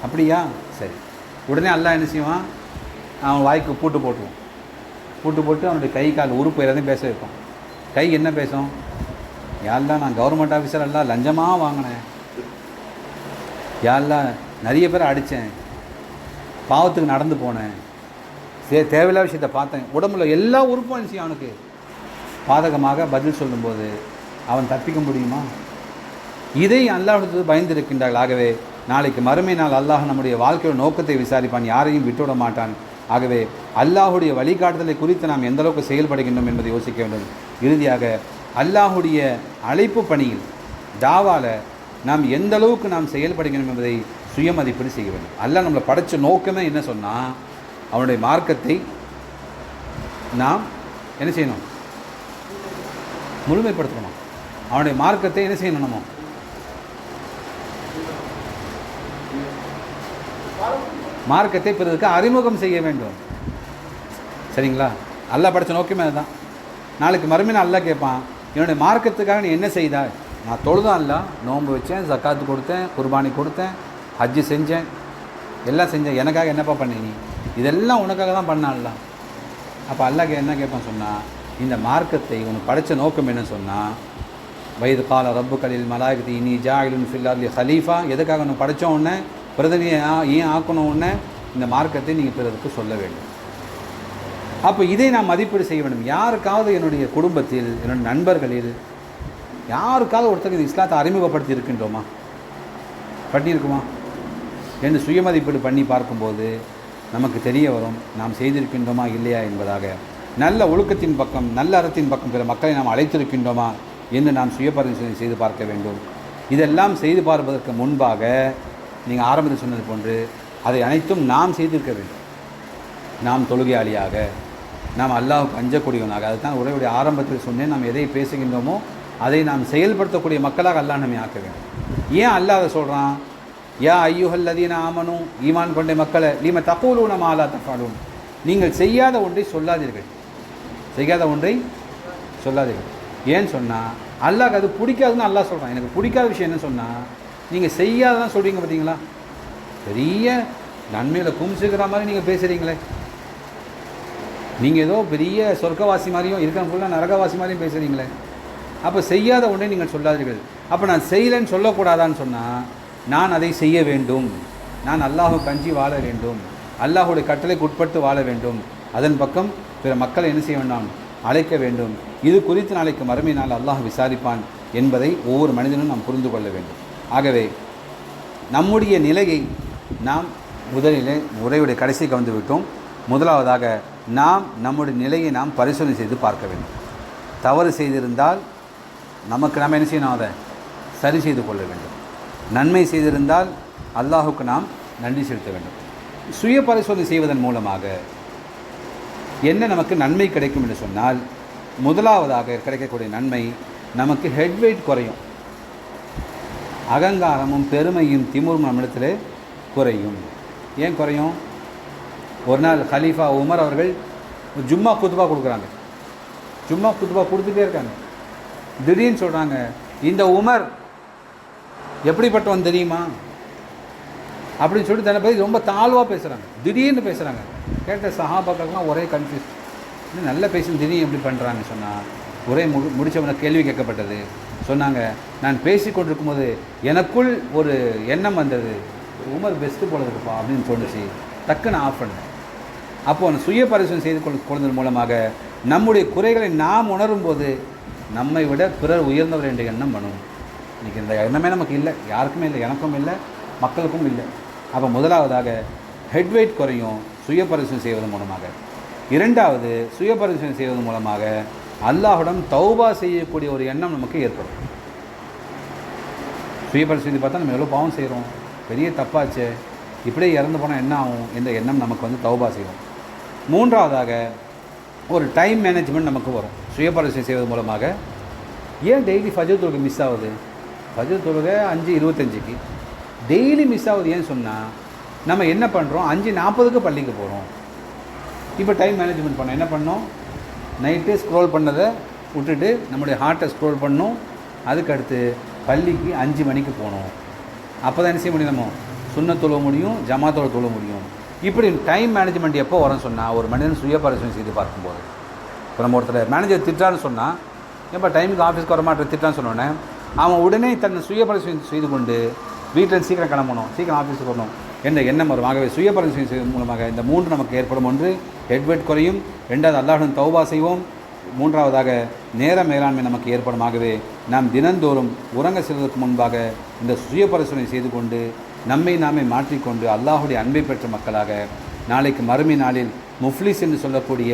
அப்படியா? சரி. உடனே அல்லாஹ் என்ன செய்வான், அவன் வாய்க்கு பூட்டு போட்டு அவனுடைய கை கால் உறுப்பு எல்லாத்தையும் பேச வைப்பான். கை என்ன பேசும், யாரெல்லாம் நான் கவர்மெண்ட் ஆஃபீஸர் எல்லாம் லஞ்சமாக வாங்கினேன், யாரெல்லாம் நிறைய பேரை அடித்தேன், பாவத்துக்கு நடந்து போனேன், தேவையில்லாத விஷயத்தை பார்த்தேன், உடம்புல எல்லா உறுப்பும் இருந்துச்சு. அவனுக்கு பாதகமாக பதில் சொல்லும்போது அவன் தப்பிக்க முடியுமா? இதை அல்லாஹ்விடத்தில் பயந்திருக்கின்றார்கள். ஆகவே நாளைக்கு மறுமை நாள் அல்லாஹ் நம்முடைய வாழ்க்கையோட நோக்கத்தை விசாரிப்பான், யாரையும் விட்டுவிட மாட்டான். ஆகவே அல்லாஹுடைய வழிகாட்டுதலை குறித்து நாம் எந்த அளவுக்கு செயல்படுகின்றோம் என்பதை யோசிக்க வேண்டும். இறுதியாக அல்லாஹுடைய அழைப்பு பணியில் தாவால நாம் எந்த அளவுக்கு நாம் செயல்படுகிறோம் என்பதை சுயமதிப்பீடு செய்ய வேண்டும். அல்லாஹ் நம்மளை படைத்த நோக்கமே என்ன சொன்னால், அவனுடைய மார்க்கத்தை நாம் என்ன செய்யணும், முழுமைப்படுத்தணும். அவனுடைய மார்க்கத்தை என்ன செய்யணும், நம்ம மார்க்கத்தை பிறருக்கு அறிமுகம் செய்ய வேண்டும், சரிங்களா? அல்லாஹ் படைத்த நோக்கமே அதுதான். நாளைக்கு மறுமையில அல்லாஹ் கேட்பான், என்னுடைய மார்க்கத்துக்காக நீ என்ன செய்தாய்? நான் தொழுதான் அல்ல, நோன்பு வச்சேன், ஜக்காத்து கொடுத்தேன், குர்பானி கொடுத்தேன், ஹஜ்ஜு செஞ்சேன், எல்லாம் செஞ்சேன், எனக்காக என்னப்பா பண்ணி நீ? இதெல்லாம் உனக்காக தான் பண்ணான்ல. அப்போ அல்லாஹ் என்ன கேட்பான் சொன்னால், இந்த மார்க்கத்தை உனக்கு படைத்த நோக்கம் என்ன சொன்னால், வயது கால ரப்பு கலில் மலாயகத்தி இனி ஜாயிலுன் ஃபில் அர்லி ஹலீஃபா, எதுக்காக ஒன்று படைத்தோம் உடனே பிரதிநிதியை ஏன் ஆக்கணும்னு இந்த மார்க்கத்தை நீங்கள் பிறருக்கு சொல்ல வேண்டும். அப்போ இதை நாம் மதிப்பீடு செய்ய வேண்டும். யாருக்காவது என்னுடைய குடும்பத்தில், என்னுடைய நண்பர்களில் யாருக்காவது ஒருத்தருக்கு இந்த இஸ்லாத்தை அறிமுகப்படுத்தி இருக்கின்றோமா, பண்ணியிருக்குமா என்று சுயமதிப்பீடு பண்ணி பார்க்கும்போது நமக்கு தெரிய வரும் நாம் செய்திருக்கின்றோமா இல்லையா என்பதாக. நல்ல ஒழுக்கத்தின் பக்கம், நல்ல அறத்தின் பக்கம் பிற மக்களை நாம் அழைத்திருக்கின்றோமா என்று நாம் சுய பரிசோதனை செய்து பார்க்க வேண்டும். இதெல்லாம் செய்து பார்ப்பதற்கு முன்பாக நீங்கள் ஆரம்பத்தில் சொன்னது போன்று அதை அனைத்தும் நாம் செய்திருக்க வேண்டும். நாம் தொழுகையாளியாக, நாம் அல்லாஹ்வுக்கு அஞ்சக்கூடியவனாக, அதுதான் உரையுடைய ஆரம்பத்தில் சொன்னேன், நாம் எதை பேசுகின்றோமோ அதை நாம் செயல்படுத்தக்கூடிய மக்களாக அல்லாஹ் நம்மை ஆக்க வேண்டும். ஏன் அல்லாஹ் அதை சொல்கிறான்? யா ஐயுஹல்லதீன ஆமனு, ஈமான் கொண்ட மக்களை, லீம தகூலூன மா லா தஃஅலூன், நீங்கள் செய்யாத ஒன்றை சொல்லாதீர்கள், செய்யாத ஒன்றை சொல்லாதீர்கள். ஏன்னு சொன்னால் அல்லாஹ் அது பிடிக்காதுன்னு அல்லாஹ் சொல்கிறான். எனக்கு பிடிக்காத விஷயம் என்ன சொன்னால், நீங்கள் செய்யாதான் சொல்கிறீங்க பார்த்தீங்களா, பெரிய நன்மையில் குமிச்சுக்கிற மாதிரி நீங்கள் பேசுகிறீங்களே, நீங்கள் ஏதோ பெரிய சொர்க்கவாசி மாதிரியும் இருக்கிற ஃபுல்லாக நரகவாசி மாதிரியும் பேசுகிறீங்களே. அப்போ செய்யாத ஒன்றை நீங்கள் சொல்லாதீர்கள். அப்போ நான் செய்யலைன்னு சொல்லக்கூடாதான்னு சொன்னால், நான் அதை செய்ய வேண்டும், நான் அல்லாஹ்வுக்கு அஞ்சி வாழ வேண்டும், அல்லாஹ்வுடைய கட்டளைக்கு உட்பட்டு வாழ வேண்டும், அதன் பக்கம் பிற மக்களை என்ன செய்ய வேண்டாம், அழைக்க வேண்டும். இது குறித்து நாளைக்கு மறுமை நாள் அல்லாஹ் விசாரிப்பான் என்பதை ஒவ்வொரு மனிதனும் நாம் புரிந்து கொள்ள வேண்டும். ஆகவே நம்முடைய நிலையை நாம் முதலிலே உரையுடைய கடைசிக்கு வந்து விட்டோம். முதலாவதாக நாம் நம்முடைய நிலையை நாம் பரிசோதனை செய்து பார்க்க வேண்டும். தவறு செய்திருந்தால் நமக்கு நாம் என்ன செய்யணும், அதை சரி செய்து கொள்ள வேண்டும். நன்மை செய்திருந்தால் அல்லாஹுக்கு நாம் நன்றி செலுத்த வேண்டும். சுய பரிசோதனை செய்வதன் மூலமாக என்ன நமக்கு நன்மை கிடைக்கும் என்று சொன்னால், முதலாவதாக கிடைக்கக்கூடிய நன்மை, நமக்கு ஹெட் வெயிட் குறையும், அகங்காரமும் பெருமையும் திமிரும் நம்மிடத்தில் குறையும். ஏன் குறையும்? ஒரு நாள் ஹலீஃபா உமர் அவர்கள் ஜும்மா குத்துபா கொடுக்குறாங்க, ஜும்மா குத்துபா கொடுத்துட்டே இருக்காங்க. திடீர்னு சொல்கிறாங்க, இந்த உமர் எப்படிப்பட்டவன் தெரியுமா அப்படின்னு சொல்லிட்டு தன்னை பற்றி ரொம்ப தாழ்வாக பேசுகிறாங்க, திடீர்னு பேசுகிறாங்க. கேட்ட சஹாபாக்கள்லாம் ஒரே கன்ஃபியூஸ், இன்னும் நல்ல பேசி திடீர்னு எப்படி பண்ணுறாங்கன்னு சொன்னால், ஒரே முடித்தவன கேள்வி கேட்கப்பட்டது. சொன்னாங்க, நான் பேசி கொண்டிருக்கும்போது எனக்குள் ஒரு எண்ணம் வந்தது, உமர் பெஸ்ட்டு போல இருக்குப்பா அப்படின்னு சொன்னிச்சு, டக்குன்னு ஆஃப் பண்ணேன். அப்போது சுய பரிசோதனை செய்து கொள்வதன் மூலமாக நம்முடைய குறைகளை நாம் உணரும் போது நம்மை விட பிறர் உயர்ந்தவர் என்ற எண்ணம் வரும். இன்றைக்கி இந்த எண்ணமே நமக்கு இல்லை, யாருக்குமே இல்லை, எனக்கும் இல்லை, மக்களுக்கும் இல்லை. அப்போ முதலாவதாக ஹெட் வெயிட் குறையும் சுய பரிசோதனை செய்வதன் மூலமாக. இரண்டாவது, சுய பரிசோதனை செய்வதன் மூலமாக அல்லாஹ்விடம் தௌபா செய்யக்கூடிய ஒரு எண்ணம் நமக்கு ஏற்படும். சுய பரிசோதனை பார்த்தா நம்ம எவ்வளோ பாவம் செய்கிறோம், பெரிய தப்பாச்சு, இப்படியே இறந்து போனால் என்ன ஆகும் என்ற எண்ணம் நமக்கு வந்து தௌபா செய்யும். மூன்றாவதாக ஒரு டைம் மேனேஜ்மெண்ட் நமக்கு வரும் சுய பரிசோதனை செய்வதன் மூலமாக. ஏன் டெய்லி ஃபஜர் தொழுகை மிஸ் ஆகுது? ஃபஜர் தொழுகை 5:25க்கு டெய்லி மிஸ் ஆகுது. ஏன்னு சொன்னால் நம்ம என்ன பண்ணுறோம், 5:40க்கு பள்ளிக்கு போகிறோம். இப்போ டைம் மேனேஜ்மெண்ட் பண்ணோம், என்ன பண்ணோம், நைட்டு ஸ்க்ரோல் பண்ணதை விட்டுட்டு நம்முடைய ஹார்ட்டை ஸ்க்ரோல் பண்ணோம், அதுக்கடுத்து பள்ளிக்கு 5 மணிக்கு போகணும். அப்போ தான் என்ன செய்ய முடியும், நம்ம சுன்னத் தொழுவ முடியும், ஜமாத்தோட தொழுவ முடியும். இப்படி டைம் மேனேஜ்மெண்ட் எப்போ வரும்னு சொன்னால், ஒரு மனிதன் சுய பரிசோதனை செய்து பார்க்கும்போது. இப்போ நம்ம ஒருத்தர் மேனேஜர் திட்டான்னு சொன்னால், எப்போ டைமுக்கு ஆஃபீஸ்க்கு வரமாட்டேன் திட்டான்னு சொன்னோன்னே, அவன் உடனே தன்னை சுய பரிசோதனை செய்து கொண்டு வீட்டில் சீக்கிரம் கிளம்பணும், சீக்கிரம் ஆஃபீஸுக்கு வரணும் என்ற எண்ணம் வரும். ஆகவே சுய பரிசோதனை செய்வதன் மூலமாக இந்த 3 நமக்கு ஏற்படும். ஒன்று, ஹெட் வெயிட் குறையும். 2வது, அல்லாஹ்விடம் தௌபா செய்வோம். 3வது, நேர மேலாண்மை நமக்கு ஏற்படும். ஆகவே நாம் தினந்தோறும் உறங்க செல்வதற்கு முன்பாக இந்த சுய பரிசோதனை செய்து கொண்டு நம்மை நாமே மாற்றிக்கொண்டு அல்லாஹுடைய அன்பை பெற்ற மக்களாக நாளைக்கு மறுமை நாளில் முஃப்லிஸ் என்று சொல்லக்கூடிய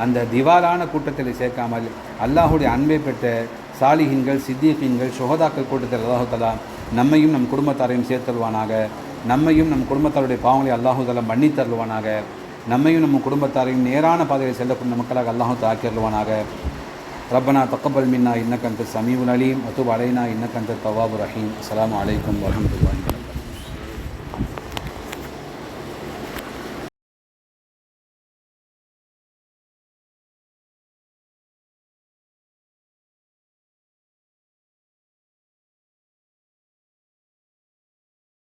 அந்த திவாலான கூட்டத்தில் சேர்க்காமல் அல்லாஹுடைய அன்பை பெற்ற சாலிஹீன்கள், சித்தீகீன்கள், சுஹதாக்கள் கூட்டத்தில் அல்லாஹு தஆலா நம்மையும் நம் குடும்பத்தாரையும் சேர்த்தருவானாக. நம்மையும் நம் குடும்பத்தாருடைய பாவங்களை அல்லாஹு தஆலா மன்னித் தருவானாக. நம்மையும் நம்ம குடும்பத்தாரையும் நேரான பாதையில் செல்லக்கூடிய மக்களாக அல்லாஹு தஆலா ஆக்கியருவானாக. ரப்பனா தக்கபல் மின்னா இன்னக அன்த ஸமீஉல் அலீம் வ துப் அலைனா இன்னக அன்த தவ்வாபுர் ரஹீம். அஸ்ஸலாமு அலைக்கும் வரஹ்மத்துல்லாஹி.